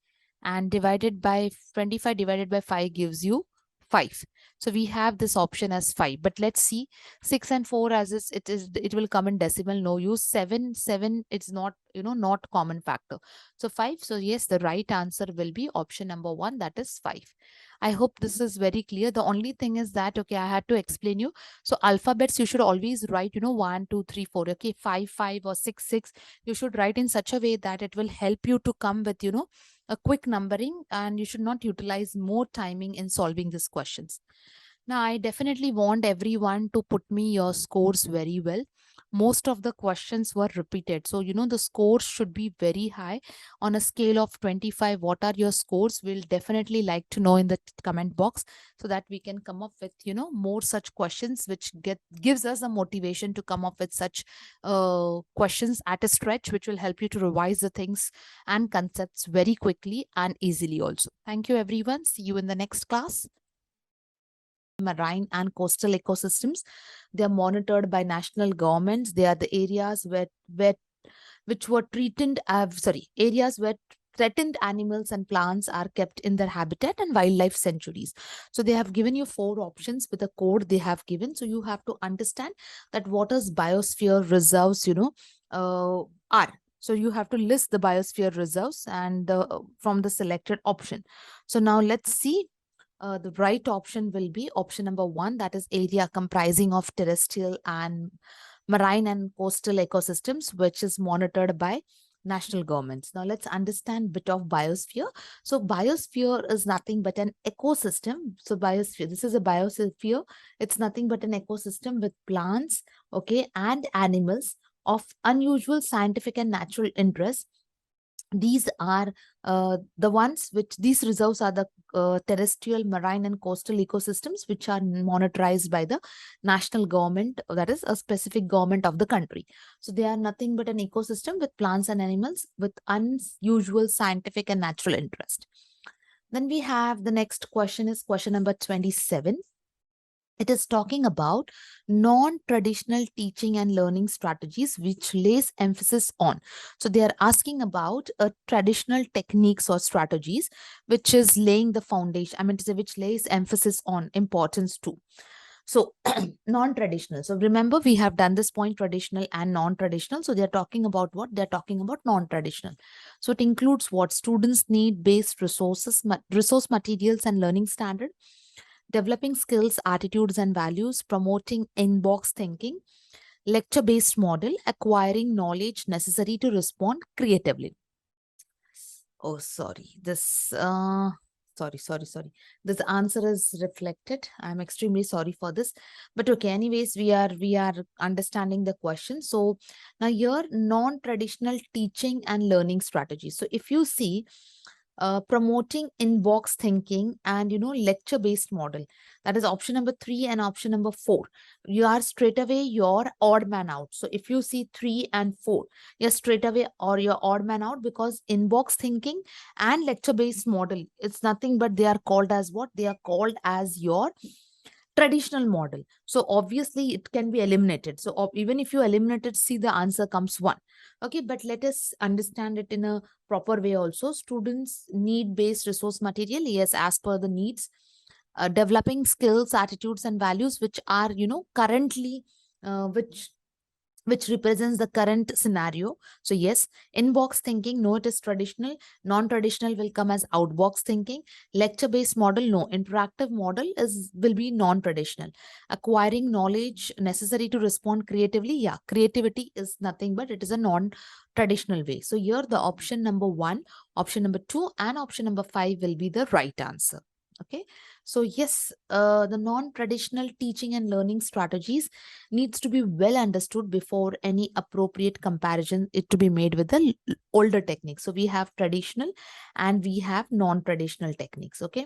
and divided by 25 divided by 5 gives you 5. So we have this option as 5, but let's see 6 and 4 as is, it will come in decimal, no use. 7, it's not, not common factor. So 5. So yes, the right answer will be option number 1, that is 5. I hope this is very clear. The only thing is that, okay, I had to explain you. So alphabets, you should always write, 1, 2, 3, 4. Okay, 5, 5 or 6, 6. You should write in such a way that it will help you to come with, a quick numbering, and you should not utilize more timing in solving these questions. Now, I definitely want everyone to put me your scores very well. Most of the questions were repeated. So, the scores should be very high. On a scale of 25, what are your scores? We'll definitely like to know in the comment box so that we can come up with, more such questions, which gives us a motivation to come up with such questions at a stretch, which will help you to revise the things and concepts very quickly and easily also. Thank you, everyone. See you in the next class. Marine and coastal ecosystems, they are monitored by national governments. They are the areas which were areas where threatened animals and plants are kept in their habitat and wildlife sanctuaries. So they have given you 4 options with a code they have given. So you have to understand that what is biosphere reserves, are. So you have to list the biosphere reserves and from the selected option. So now let's see. The right option will be option number 1, that is area comprising of terrestrial and marine and coastal ecosystems, which is monitored by national governments. Now let's understand a bit of biosphere. So biosphere is nothing but an ecosystem. So biosphere, this is a biosphere. It's nothing but an ecosystem with plants, okay, and animals of unusual scientific and natural interest. These are the ones which these reserves are the terrestrial, marine and coastal ecosystems which are monitored by the national government, that is a specific government of the country. So they are nothing but an ecosystem with plants and animals with unusual scientific and natural interest. Then we have the next question is question number 27. It is talking about non-traditional teaching and learning strategies, which lays emphasis on. So they are asking about traditional techniques or strategies, which is laying the foundation. I mean to say, which lays emphasis on importance too. So non-traditional. So remember, we have done this point, traditional and non-traditional. So they're talking about what? They're talking about non-traditional. So it includes what? Students need based resources, resource materials and learning standard, developing skills, attitudes, and values, promoting in-box thinking, lecture-based model, acquiring knowledge necessary to respond creatively. Oh, sorry. Sorry. This answer is reflected. I'm extremely sorry for this. But okay, anyways, we are understanding the question. So now here, non-traditional teaching and learning strategies. So if you see, promoting in-box thinking and lecture-based model, that is option number 3 and option number 4. You are straight away your odd man out. So if you see 3 and 4, you're straight away or your odd man out, because in-box thinking and lecture-based model, it's nothing but they are called as what? They are called as your traditional model. So obviously it can be eliminated. So even if you eliminate it, see the answer comes 1. Okay, but let us understand it in a proper way also. Students need based resource material, yes, as per the needs, developing skills, attitudes and values which are currently which represents the current scenario. So yes, in-box thinking, no, it is traditional. Non-traditional will come as out-box thinking. Lecture-based model, no. Interactive model will be non-traditional. Acquiring knowledge necessary to respond creatively, yeah, creativity is nothing but it is a non-traditional way. So here the option number 1, option number 2 and option number 5 will be the right answer. Okay, so yes, the non-traditional teaching and learning strategies needs to be well understood before any appropriate comparison it to be made with the older techniques. So we have traditional and we have non-traditional techniques. Okay,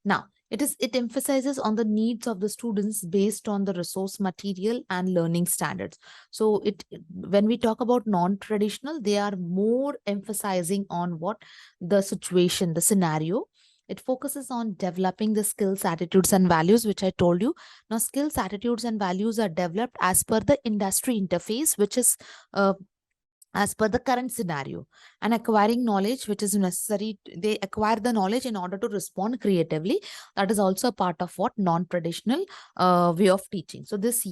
now it emphasizes on the needs of the students based on the resource material and learning standards. So when we talk about non-traditional, they are more emphasizing on what? The situation, the scenario. It focuses on developing the skills, attitudes, and values, which I told you. Now, skills, attitudes, and values are developed as per the industry interface, which is as per the current scenario. And acquiring knowledge, which is necessary. They acquire the knowledge in order to respond creatively. That is also a part of what? Non-traditional way of teaching. So this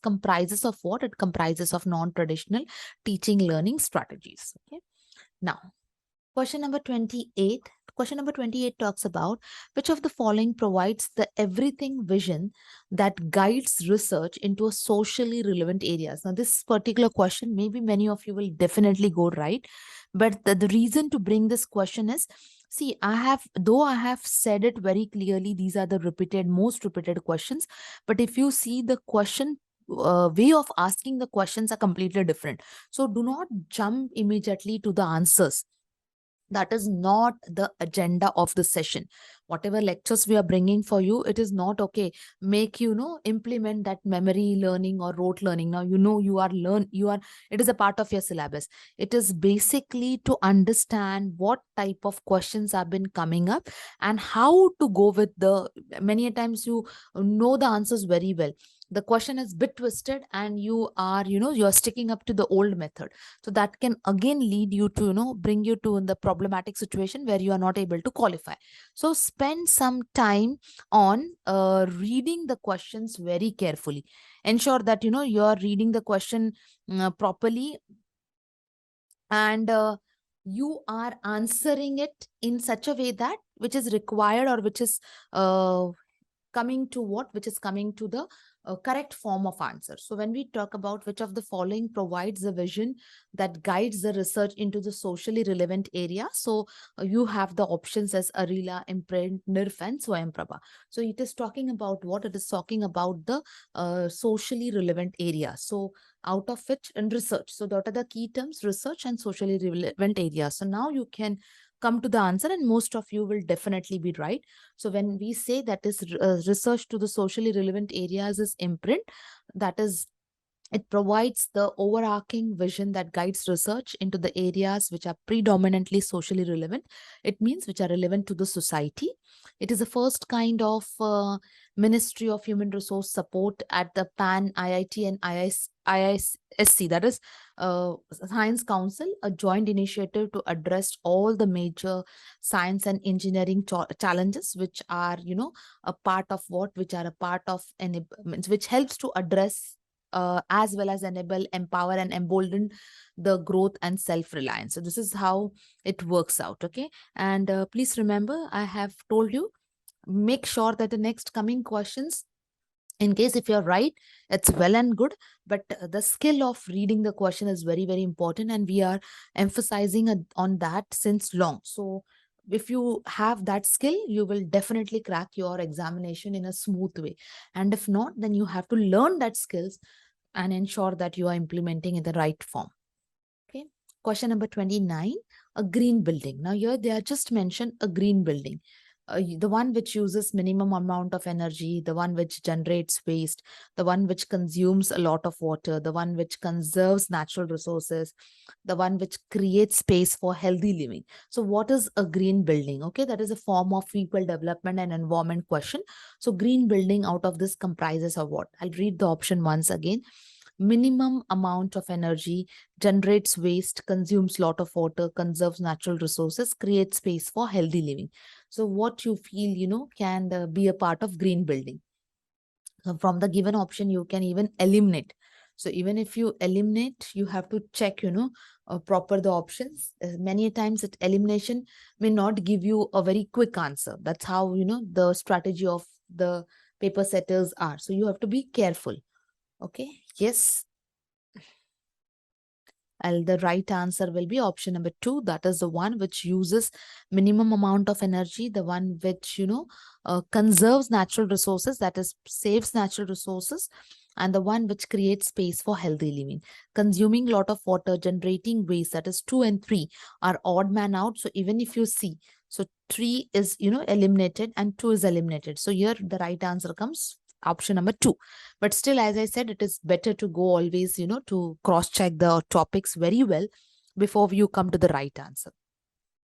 comprises of what? It comprises of non-traditional teaching learning strategies. Okay. Now, question number 28. Question number 28 talks about which of the following provides the everything vision that guides research into a socially relevant areas. Now, this particular question, maybe many of you will definitely go right. But the reason to bring this question is, see, though I have said it very clearly, these are the most repeated questions. But if you see the question, way of asking the questions are completely different. So do not jump immediately to the answers. That is not the agenda of the session. Whatever lectures we are bringing for you, it is not okay make implement that memory learning or rote learning. Now it is a part of your syllabus. It is basically to understand what type of questions have been coming up and how to go with the, many a times you know the answers very well, the question is bit twisted and you are sticking up to the old method. So that can again lead you to bring you to the problematic situation where you are not able to qualify. So spend some time on reading the questions very carefully. Ensure that you are reading the question properly, and you are answering it in such a way that which is required, or which is coming to the correct form of answer. So when we talk about which of the following provides a vision that guides the research into the socially relevant area, so you have the options as Arila, Imprint, Nirf, and Swayamprabha. So it is talking about what? It is talking about the socially relevant area. So out of which, in research. So what are the key terms? Research and socially relevant areas. So now you can come to the answer, and most of you will definitely be right. So when we say that is research to the socially relevant areas is Imprint, that is, it provides the overarching vision that guides research into the areas which are predominantly socially relevant. It means which are relevant to the society. It is the first kind of Ministry of Human Resource Support at the PAN, IIT, and IISC, that is Science Council, a joint initiative to address all the major science and engineering challenges, which are, a part of which helps to address as well as enable, empower, and embolden the growth and self-reliance. So this is how it works out. Okay. And please remember, I have told you, make sure that the next coming questions, in case if you're right, it's well and good, but the skill of reading the question is very, very important, and we are emphasizing on that since long. So if you have that skill, you will definitely crack your examination in a smooth way. And if not, then you have to learn that skills and ensure that you are implementing in the right form. Okay. Question number 29, a green building. Now here they are just mentioned a green building. The one which uses minimum amount of energy, the one which generates waste, the one which consumes a lot of water, the one which conserves natural resources, the one which creates space for healthy living. So what is a green building? Okay, that is a form of people development and environment question. So green building out of this comprises of what? I'll read the option once again. Minimum amount of energy, generates waste, consumes lot of water, conserves natural resources, creates space for healthy living. So what you feel, can be a part of green building. So from the given option, you can even eliminate. So even if you eliminate, you have to check, proper the options. Many times that elimination may not give you a very quick answer. That's how, the strategy of the paper setters are. So you have to be careful. Okay. Yes. The right answer will be option number 2. That is the one which uses minimum amount of energy, the one which, conserves natural resources, that is saves natural resources, and the one which creates space for healthy living. Consuming lot of water, generating waste, that is 2 and 3 are odd man out. So even if you see, so 3 is, eliminated and 2 is eliminated. So here the right answer comes option number 2. But still, as I said, it is better to go always, to cross check the topics very well before you come to the right answer.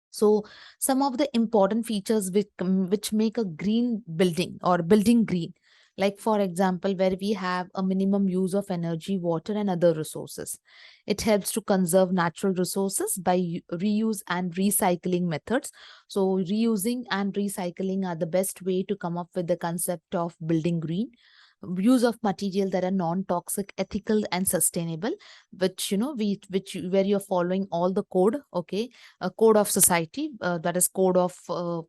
So some of the important features which make a green building or building green, like for example, where we have a minimum use of energy, water, and other resources. It helps to conserve natural resources by reuse and recycling methods. So reusing and recycling are the best way to come up with the concept of building green. use of material that are non-toxic, ethical, and sustainable, which, where you're following all the code, okay, a code of society, that is code of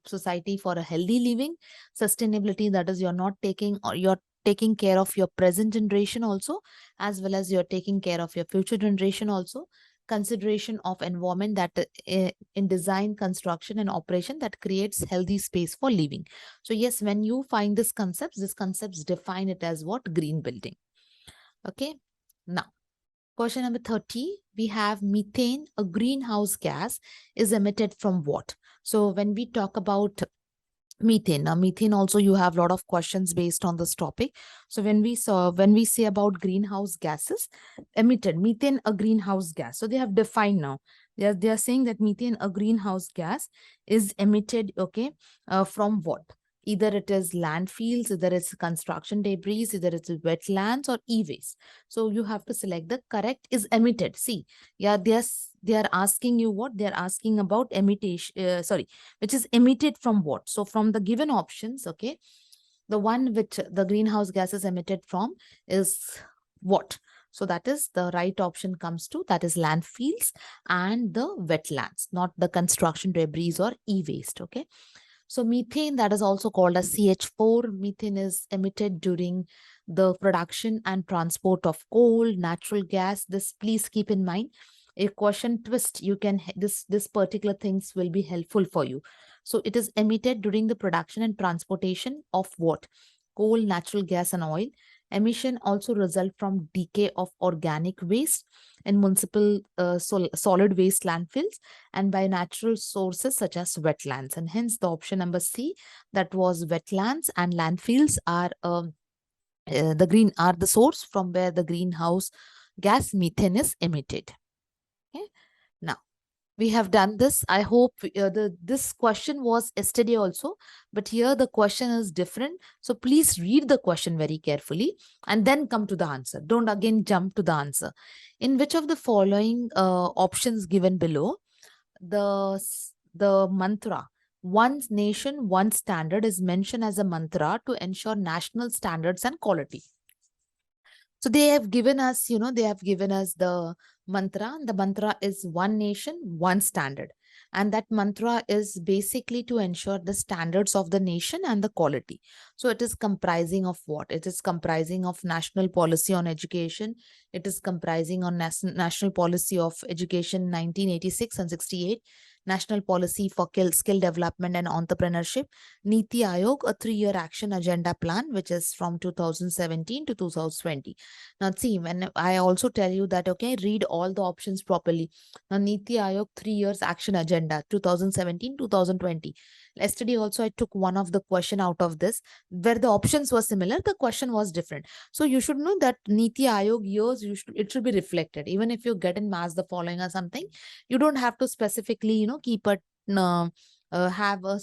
society for a healthy living, sustainability, that is you're not taking, or you're taking care of your present generation also, as well as you're taking care of your future generation also, consideration of environment, that in design, construction, and operation, that creates healthy space for living. So yes, when you find these concepts define it as what? Green building. Okay. Now, question number 30, we have methane, a greenhouse gas, is emitted from what? So when we talk about methane, now methane also, you have a lot of questions based on this topic. So when we say about greenhouse gases emitted, methane, a greenhouse gas, so they have defined now. They are saying that methane, a greenhouse gas, is emitted, okay, from what? Either it is landfills, either it's construction debris, either it's wetlands, or e-waste. So you have to select the correct. Is emitted. See, yeah, they are asking you what? They are asking about emittation, which is emitted from what? So from the given options, okay, the one which the greenhouse gas is emitted from is what? So that is the right option comes to, that is landfills and the wetlands, not the construction debris or e-waste, okay. So methane, that is also called as CH4. Methane is emitted during the production and transport of coal, natural gas. This please keep in mind. A question twist, you can, this particular things will be helpful for you. So it is emitted during the production and transportation of what? Coal, natural gas, and oil. Emission also result from decay of organic waste in municipal solid waste landfills and by natural sources such as wetlands. And hence the option number C, that was wetlands and landfills, are the source from where the greenhouse gas methane is emitted. Okay. Now, we have done this. I hope this question was yesterday also, but here the question is different. So please read the question very carefully and then come to the answer. Don't again jump to the answer. In which of the following options given below, the mantra "One Nation, One Standard" is mentioned as a mantra to ensure national standards and quality? So they have given us, they have given us the mantra. The mantra is "One Nation, One Standard." And that mantra is basically to ensure the standards of the nation and the quality. So it is comprising of what? It is comprising of national policy on education. It is comprising on national policy of education 1986 and 68. National policy for skill development and entrepreneurship. Niti Aayog, a 3-year action agenda plan, which is from 2017 to 2020. Now, see, when I also tell you that, okay, read all the options properly. Now, Niti Aayog 3 years action agenda, 2017-2020. Yesterday also, I took one of the question out of this, where the options were similar, the question was different. So you should know that Niti Aayog years, it should be reflected. Even if you get in maths the following or something, you don't have to specifically, keep it, have a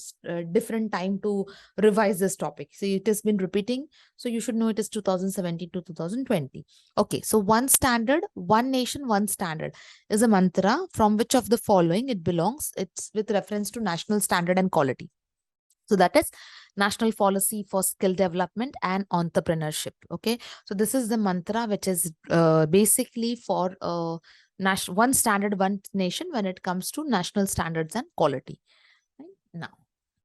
different time to revise this topic. So it has been repeating. So you should know it is 2017 to 2020. Okay. So one standard, one nation, one standard is a mantra from which of the following it belongs. It's with reference to national standard and quality. So that is national policy for skill development and entrepreneurship. Okay. So this is the mantra which is basically for one standard, one nation when it comes to national standards and quality. Right? Now,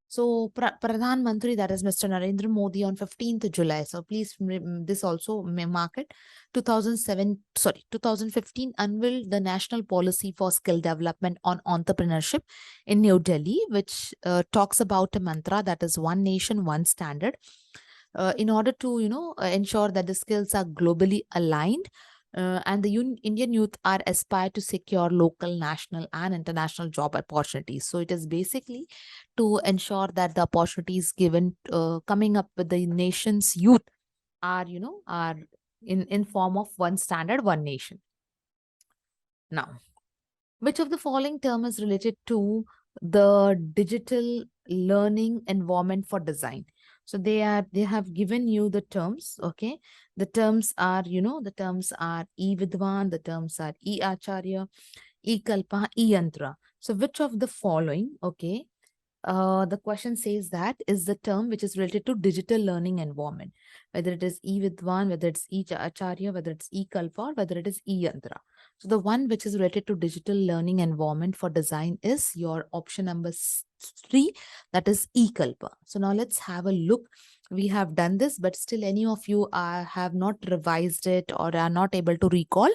so Pradhan Mantri, that is Mr. Narendra Modi, on 15th July. So please, this also may mark it. 2015 unveiled the national policy for skill development on entrepreneurship in New Delhi, which talks about a mantra that is one nation, one standard. In order to, ensure that the skills are globally aligned, and the Indian youth are aspire to secure local, national, and international job opportunities. So it is basically to ensure that the opportunities given coming up with the nation's youth are, are in form of one standard, one nation. Now, which of the following term is related to the digital learning environment for design? So they have given you the terms. Okay. The terms are, the terms are e-Vidwan, the terms are e-Acharya, e-Kalpa, e-Yantra. So which of the following, okay, the question says that is the term which is related to digital learning environment, whether it is E-Vidwan, whether it's E-Acharya, whether it's E-Kalpa, or whether it is E-Yantra. So the one which is related to digital learning environment for design is your option number 3, that is E-Kalpa. So now let's have a look. We have done this, but still any of you have not revised it or are not able to recall.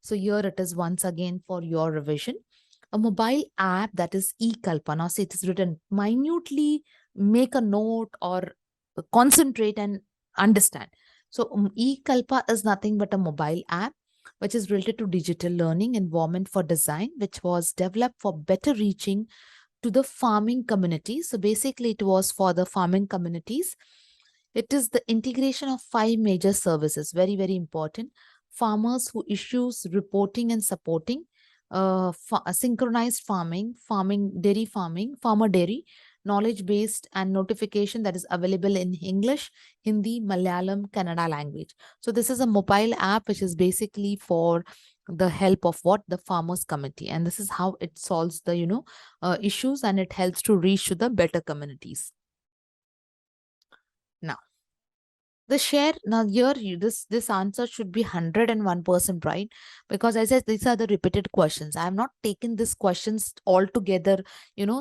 So here it is once again for your revision. A mobile app that is e-kalpana. So it is written minutely, make a note or concentrate and understand. So e-kalpa is nothing but a mobile app which is related to digital learning environment for design, which was developed for better reaching to the farming community. So basically it was for the farming communities. It is the integration of 5 major services, very, very important. Farmers who issues reporting and supporting, synchronized farming, farmer dairy, knowledge-based and notification that is available in English, Hindi, Malayalam, Kannada language. So this is a mobile app which is basically for the help of what? The farmers committee. And this is how it solves the, issues, and it helps to reach to the better communities. Now, the share, now here this answer should be 101% right, because as I said, these are the repeated questions. I have not taken these questions all together,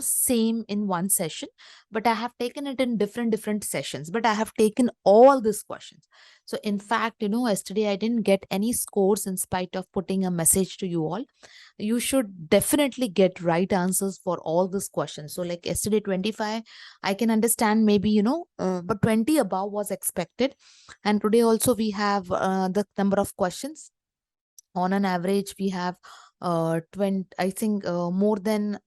same in one session, but I have taken it in different sessions, but I have taken all these questions. So in fact, yesterday I didn't get any scores in spite of putting a message to you all. You should definitely get right answers for all these questions. So like yesterday 25, I can understand maybe, but 20 above was expected. And today also we have the number of questions. On an average, we have 20, I think more than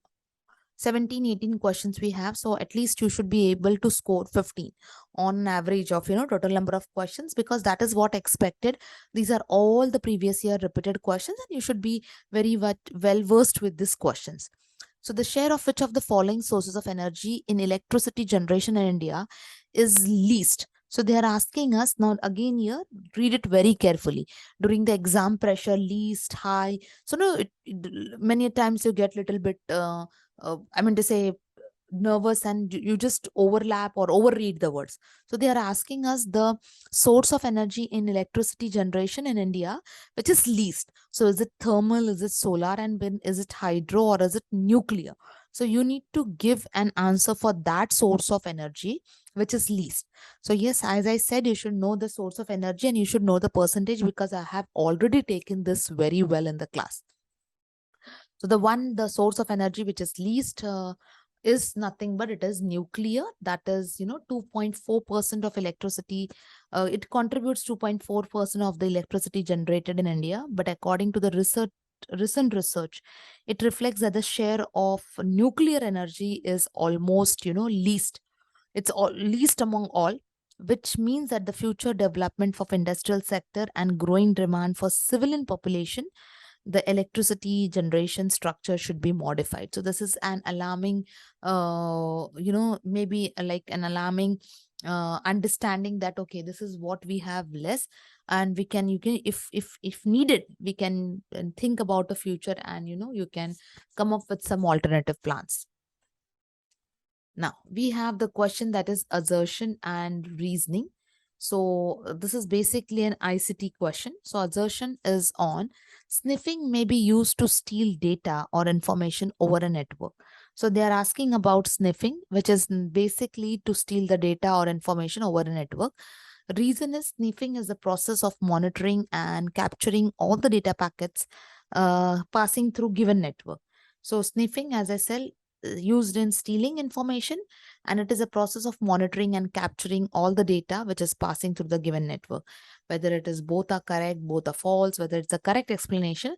17, 18 questions we have. So at least you should be able to score 15 on an average of, total number of questions, because that is what expected. These are all the previous year repeated questions, and you should be very well versed with these questions. So the share of which of the following sources of energy in electricity generation in India is least? So they are asking us now again here, read it very carefully. During the exam pressure, least, high. So no, many times you get little bit, I mean to say, nervous, and you just overlap or overread the words. So they are asking us the source of energy in electricity generation in India, which is least. So is it thermal, is it solar and wind, is it hydro, or is it nuclear? So you need to give an answer for that source of energy which is least. So yes, as I said, you should know the source of energy and you should know the percentage, because I have already taken this very well in the class. So the source of energy which is least is nothing but it is nuclear. That is, 2.4% of electricity. It contributes 2.4% of the electricity generated in India. But according to the recent research, it reflects that the share of nuclear energy is almost, least. It's least among all, which means that the future development of industrial sector and growing demand for civilian population, the electricity generation structure should be modified. So this is an alarming, maybe like an alarming understanding that, okay, this is what we have less, and you can, if needed, we can think about the future, and, you can come up with some alternative plans. Now, we have the question that is assertion and reasoning. So this is basically an ICT question. So assertion is on sniffing may be used to steal data or information over a network. So they are asking about sniffing, which is basically to steal the data or information over a network. Reason is sniffing is the process of monitoring and capturing all the data packets passing through given network. So sniffing, as I said, used in stealing information, and it is a process of monitoring and capturing all the data which is passing through the given network, whether it is both are correct, both are false, whether it's a correct explanation.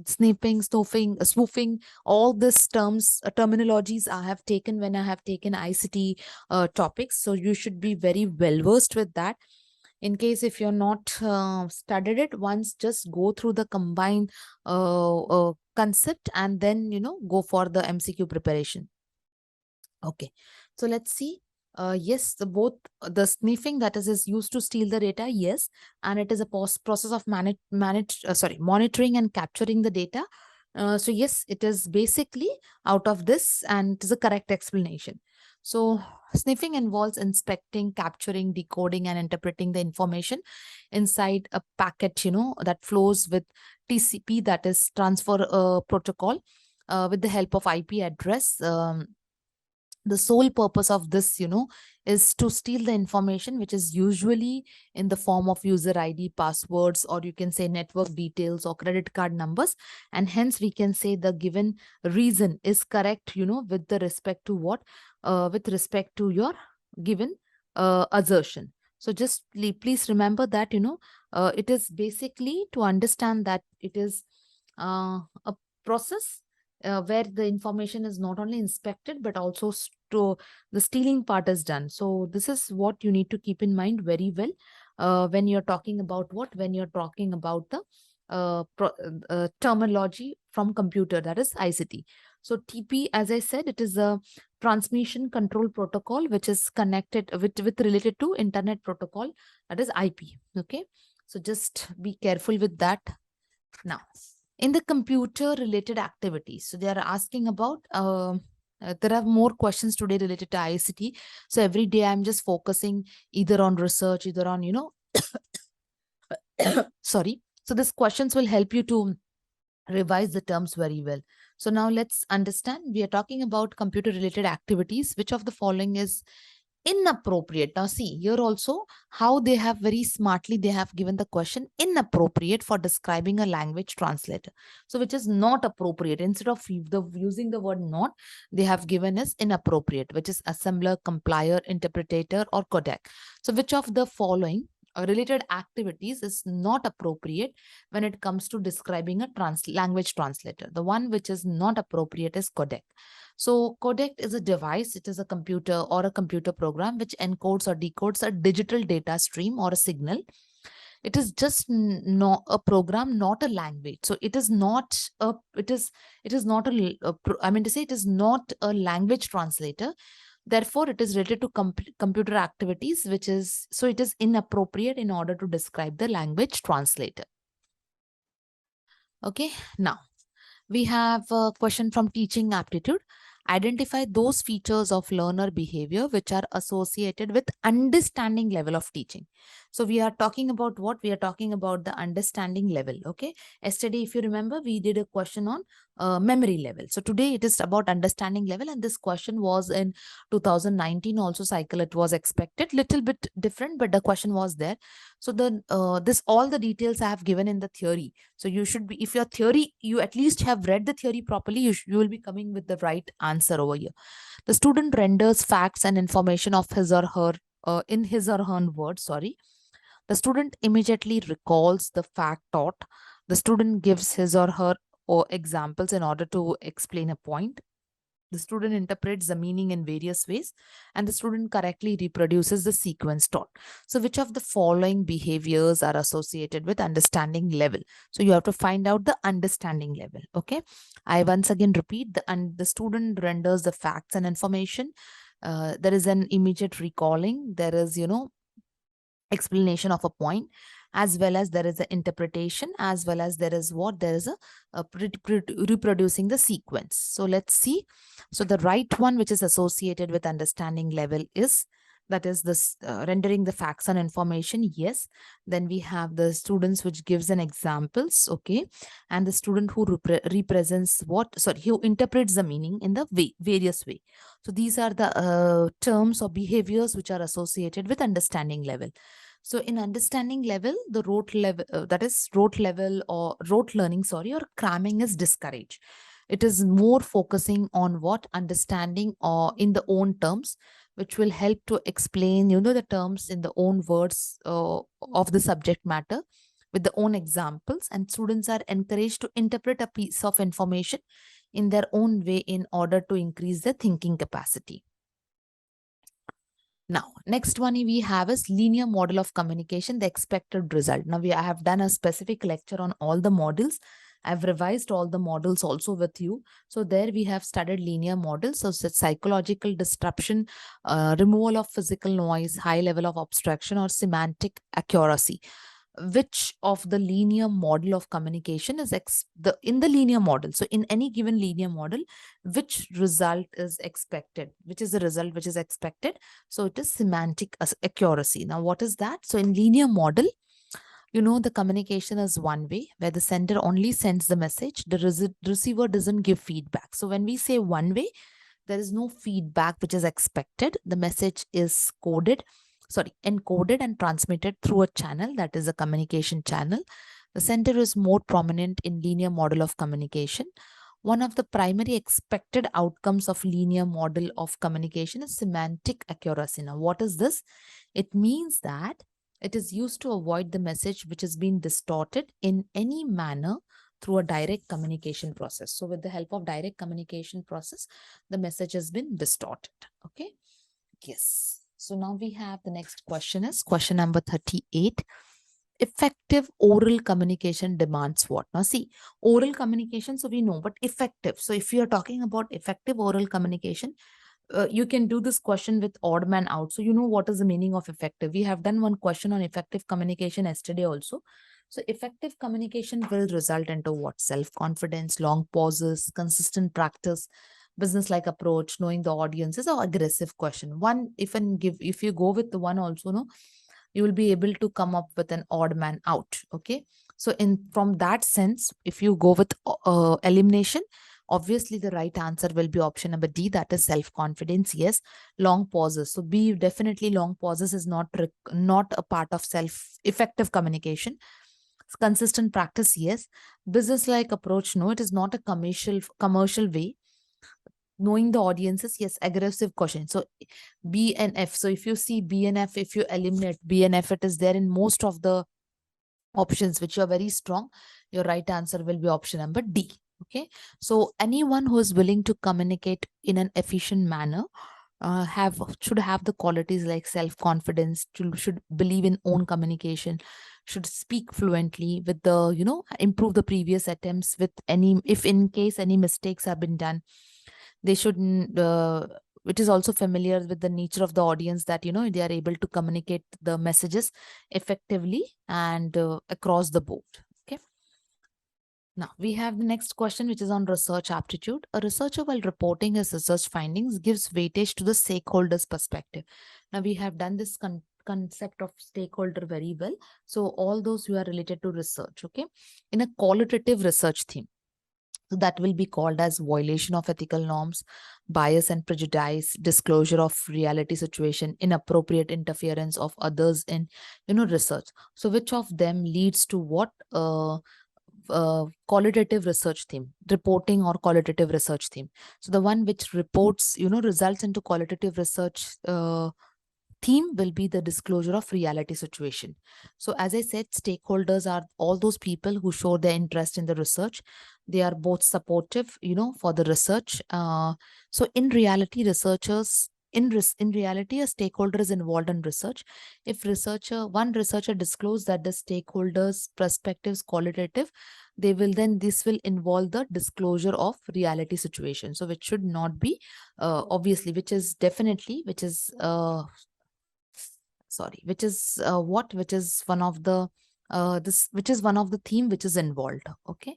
Sniffing, spoofing, all these terminologies I have taken when I have taken ICT topics. So you should be very well versed with that. In case if you're not studied it once, just go through the combined concept, and then, go for the MCQ preparation. Okay, so let's see. Yes, both the sniffing, that is used to steal the data, yes, and it is a process of monitoring and capturing the data. So yes, it is basically out of this, and it is a correct explanation. So sniffing involves inspecting, capturing, decoding, and interpreting the information inside a packet, that flows with TCP, that is transfer protocol, with the help of IP address. The sole purpose of this, is to steal the information, which is usually in the form of user ID, passwords, or you can say network details or credit card numbers. And hence we can say the given reason is correct, with the respect to what, with respect to your given assertion. So just please remember that, it is basically to understand that it is a process where the information is not only inspected but also the stealing part is done. So this is what you need to keep in mind very well when you're talking about when you're talking about the terminology from computer, that is ICT. So TP, as I said, it is a transmission control protocol which is connected with related to internet protocol, that is IP. Okay, so just be careful with that. Now, in the computer related activities, so they are asking about there are more questions today related to ICT. So every day I'm just focusing either on research, either on sorry. So these questions will help you to revise the terms very well. So now let's understand. We are talking about computer related activities. Which of the following is inappropriate? Now see, here also how they have very smartly, they have given the question inappropriate for describing a language translator. So which is not appropriate. Instead of using the word not, they have given as inappropriate, which is assembler, compiler, interpreter, or codec. So which of the following related activities is not appropriate when it comes to describing a language translator? The one which is not appropriate is codec. So codec is a device, it is a computer or a computer program which encodes or decodes a digital data stream or a signal. It is just not a program, not a language. So it is not a, it is not I mean to say it is not a language translator. Therefore, it is related to computer activities, which is, so it is inappropriate in order to describe the language translator. Okay, now we have a question from teaching aptitude. Identify those features of learner behavior which are associated with understanding level of teaching. So we are talking about what? We are talking about the understanding level. Okay. Yesterday, if you remember, we did a question on memory level. So today it is about understanding level, and this question was in 2019 also cycle. It was expected, little bit different, but the question was there. So the all the details I have given in the theory. So you should be, if your theory, you at least have read the theory properly, you will be coming with the right answer over here. The student renders facts and information of his or her in his or her words. Sorry. The student immediately recalls the fact taught. The student gives his or her examples in order to explain a point. The student interprets the meaning in various ways, and the student correctly reproduces the sequence taught. So which of the following behaviors are associated with understanding level? So you have to find out the understanding level. Okay. I once again repeat, the student renders the facts and information. There is an immediate recalling. There is, explanation of a point, as well as there is an interpretation, as well as there is what? There is a reproducing the sequence. So let's see. So the right one, which is associated with understanding level, is, that is this rendering the facts and information. Yes. Then we have the students which gives an examples. Okay. And the student who represents what? Sorry, who interprets the meaning in the various way. So these are the terms or behaviors which are associated with understanding level. So in understanding level, the rote level, that is rote level or rote learning, sorry, or cramming is discouraged. It is more focusing on what? Understanding or in the own terms, which will help to explain, the terms in the own words of the subject matter with the own examples. And students are encouraged to interpret a piece of information in their own way in order to increase their thinking capacity. Now, next one we have is linear model of communication, the expected result. Now, I have done a specific lecture on all the models. I've revised all the models also with you. So there we have studied linear models. So it's psychological disruption, removal of physical noise, high level of abstraction, or semantic accuracy. which of the linear model of communication is in the linear model. So in any given linear model, which result is expected? Which is the result which is expected? So it is semantic accuracy. Now, what is that? So in linear model, the communication is one way, where the sender only sends the message. The receiver doesn't give feedback. So when we say one way, there is no feedback which is expected. The message is encoded and transmitted through a channel, that is a communication channel. The sender is more prominent in linear model of communication. One of the primary expected outcomes of linear model of communication is semantic accuracy. Now, what is this? It means that it is used to avoid the message which has been distorted in any manner through a direct communication process. So with the help of direct communication process, the message has been distorted. Okay. Yes. So now we have the next question is question number 38. Effective oral communication demands what? Now see, oral communication, so we know, but effective. So if you are talking about effective oral communication, you can do this question with odd man out. So you know what is the meaning of effective. We have done one question on effective communication yesterday also. So effective communication will result into what? Self-confidence, long pauses, consistent practice, business-like approach, knowing the audiences, or aggressive question. If you go with the one also, no, you will be able to come up with an odd man out. Okay. So from that sense, if you go with elimination, obviously the right answer will be option number D, that is self-confidence. Yes. Long pauses. So B, definitely long pauses is not a part of effective communication. Consistent practice, yes. Business-like approach, no, it is not a commercial way. Knowing the audiences, yes. Aggressive question. So B and F. So if you see B and F, if you eliminate B and F, it is there in most of the options which are very strong. Your right answer will be option number D. Okay. So anyone who is willing to communicate in an efficient manner should have the qualities like self-confidence, should believe in own communication, should speak fluently with the, improve the previous attempts with if in case any mistakes have been done. They shouldn't, it is also familiar with the nature of the audience that, they are able to communicate the messages effectively and across the board. Okay. Now we have the next question, which is on research aptitude. A researcher, while reporting his research findings, gives weightage to the stakeholders' perspective. Now we have done this concept of stakeholder very well. So all those who are related to research, okay, in a qualitative research theme. So that will be called as violation of ethical norms, bias and prejudice, disclosure of reality situation, inappropriate interference of others in, research. So which of them leads to what? Qualitative research theme, reporting or qualitative research theme. So the one which reports, results into qualitative research theme will be the disclosure of reality situation. So as I said, stakeholders are all those people who show their interest in the research. They are both supportive, for the research. So in reality, in reality, a stakeholder is involved in research. If one researcher discloses that the stakeholders' perspectives qualitative, this will involve the disclosure of reality situation. So which should not be, obviously, which is one of the theme which is involved. Okay.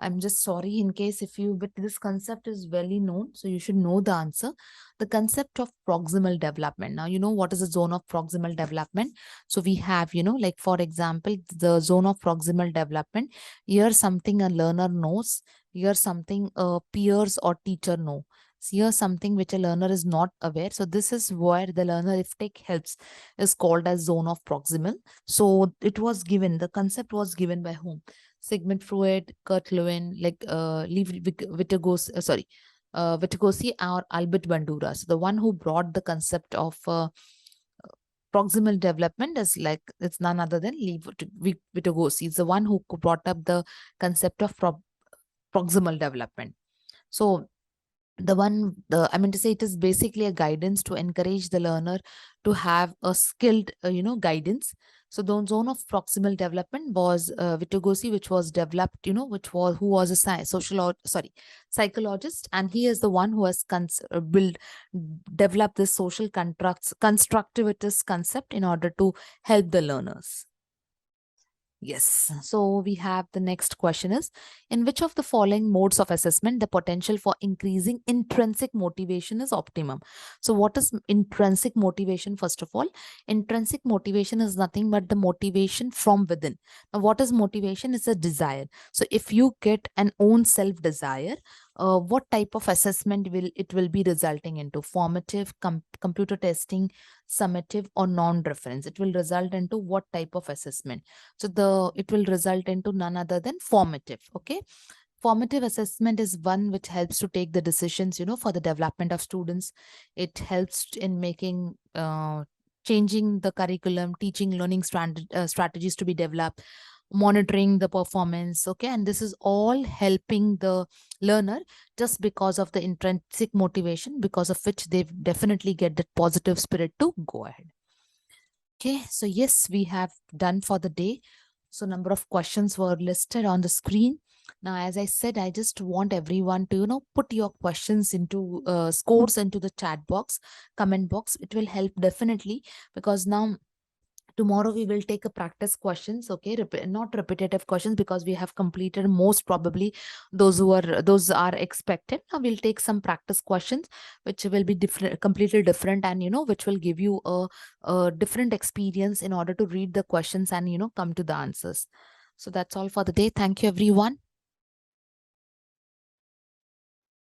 I'm just sorry in case but this concept is well known, so you should know the answer. The concept of proximal development. Now, what is the zone of proximal development? So we have, like for example, the zone of proximal development. Here something a learner knows. Here something peers or teacher know. Here something which a learner is not aware. So this is where the learner, if take helps, is called as zone of proximal. So the concept was given by whom? Sigmund Freud, Kurt Lewin, Vygotsky or Albert Bandura. So the one who brought the concept of proximal development is it's none other than Vygotsky. It's the one who brought up the concept of proximal development. So it is basically a guidance to encourage the learner to have a skilled, guidance. So the zone of proximal development was Vygotsky, which was developed, who was a psychologist, and he is the one who has developed this social constructivist concept in order to help the learners. Yes. So we have the next question is, in which of the following modes of assessment the potential for increasing intrinsic motivation is optimum? So what is intrinsic motivation? First of all, intrinsic motivation is nothing but the motivation from within. Now, what is motivation? It's a desire. So if you get an own self desire, what type of assessment will it will be resulting into? Formative, computer testing, summative, or non-reference? It will result into what type of assessment? So it will result into none other than formative. Okay. Formative assessment is one which helps to take the decisions, for the development of students. It helps in making, changing the curriculum, teaching, learning strategies to be developed, monitoring the performance. Okay. And this is all helping the learner just because of the intrinsic motivation, because of which they definitely get that positive spirit to go ahead. Okay. So yes, we have done for the day. So number of questions were listed on the screen. Now, as I said, I just want everyone to, put your questions into scores into the chat box, comment box. It will help definitely, because now tomorrow we will take a practice questions. Okay, not repetitive questions, because we have completed most probably those are expected. Now we'll take some practice questions which will be different, completely different, and which will give you a different experience in order to read the questions and come to the answers. So that's all for the day. Thank you, everyone.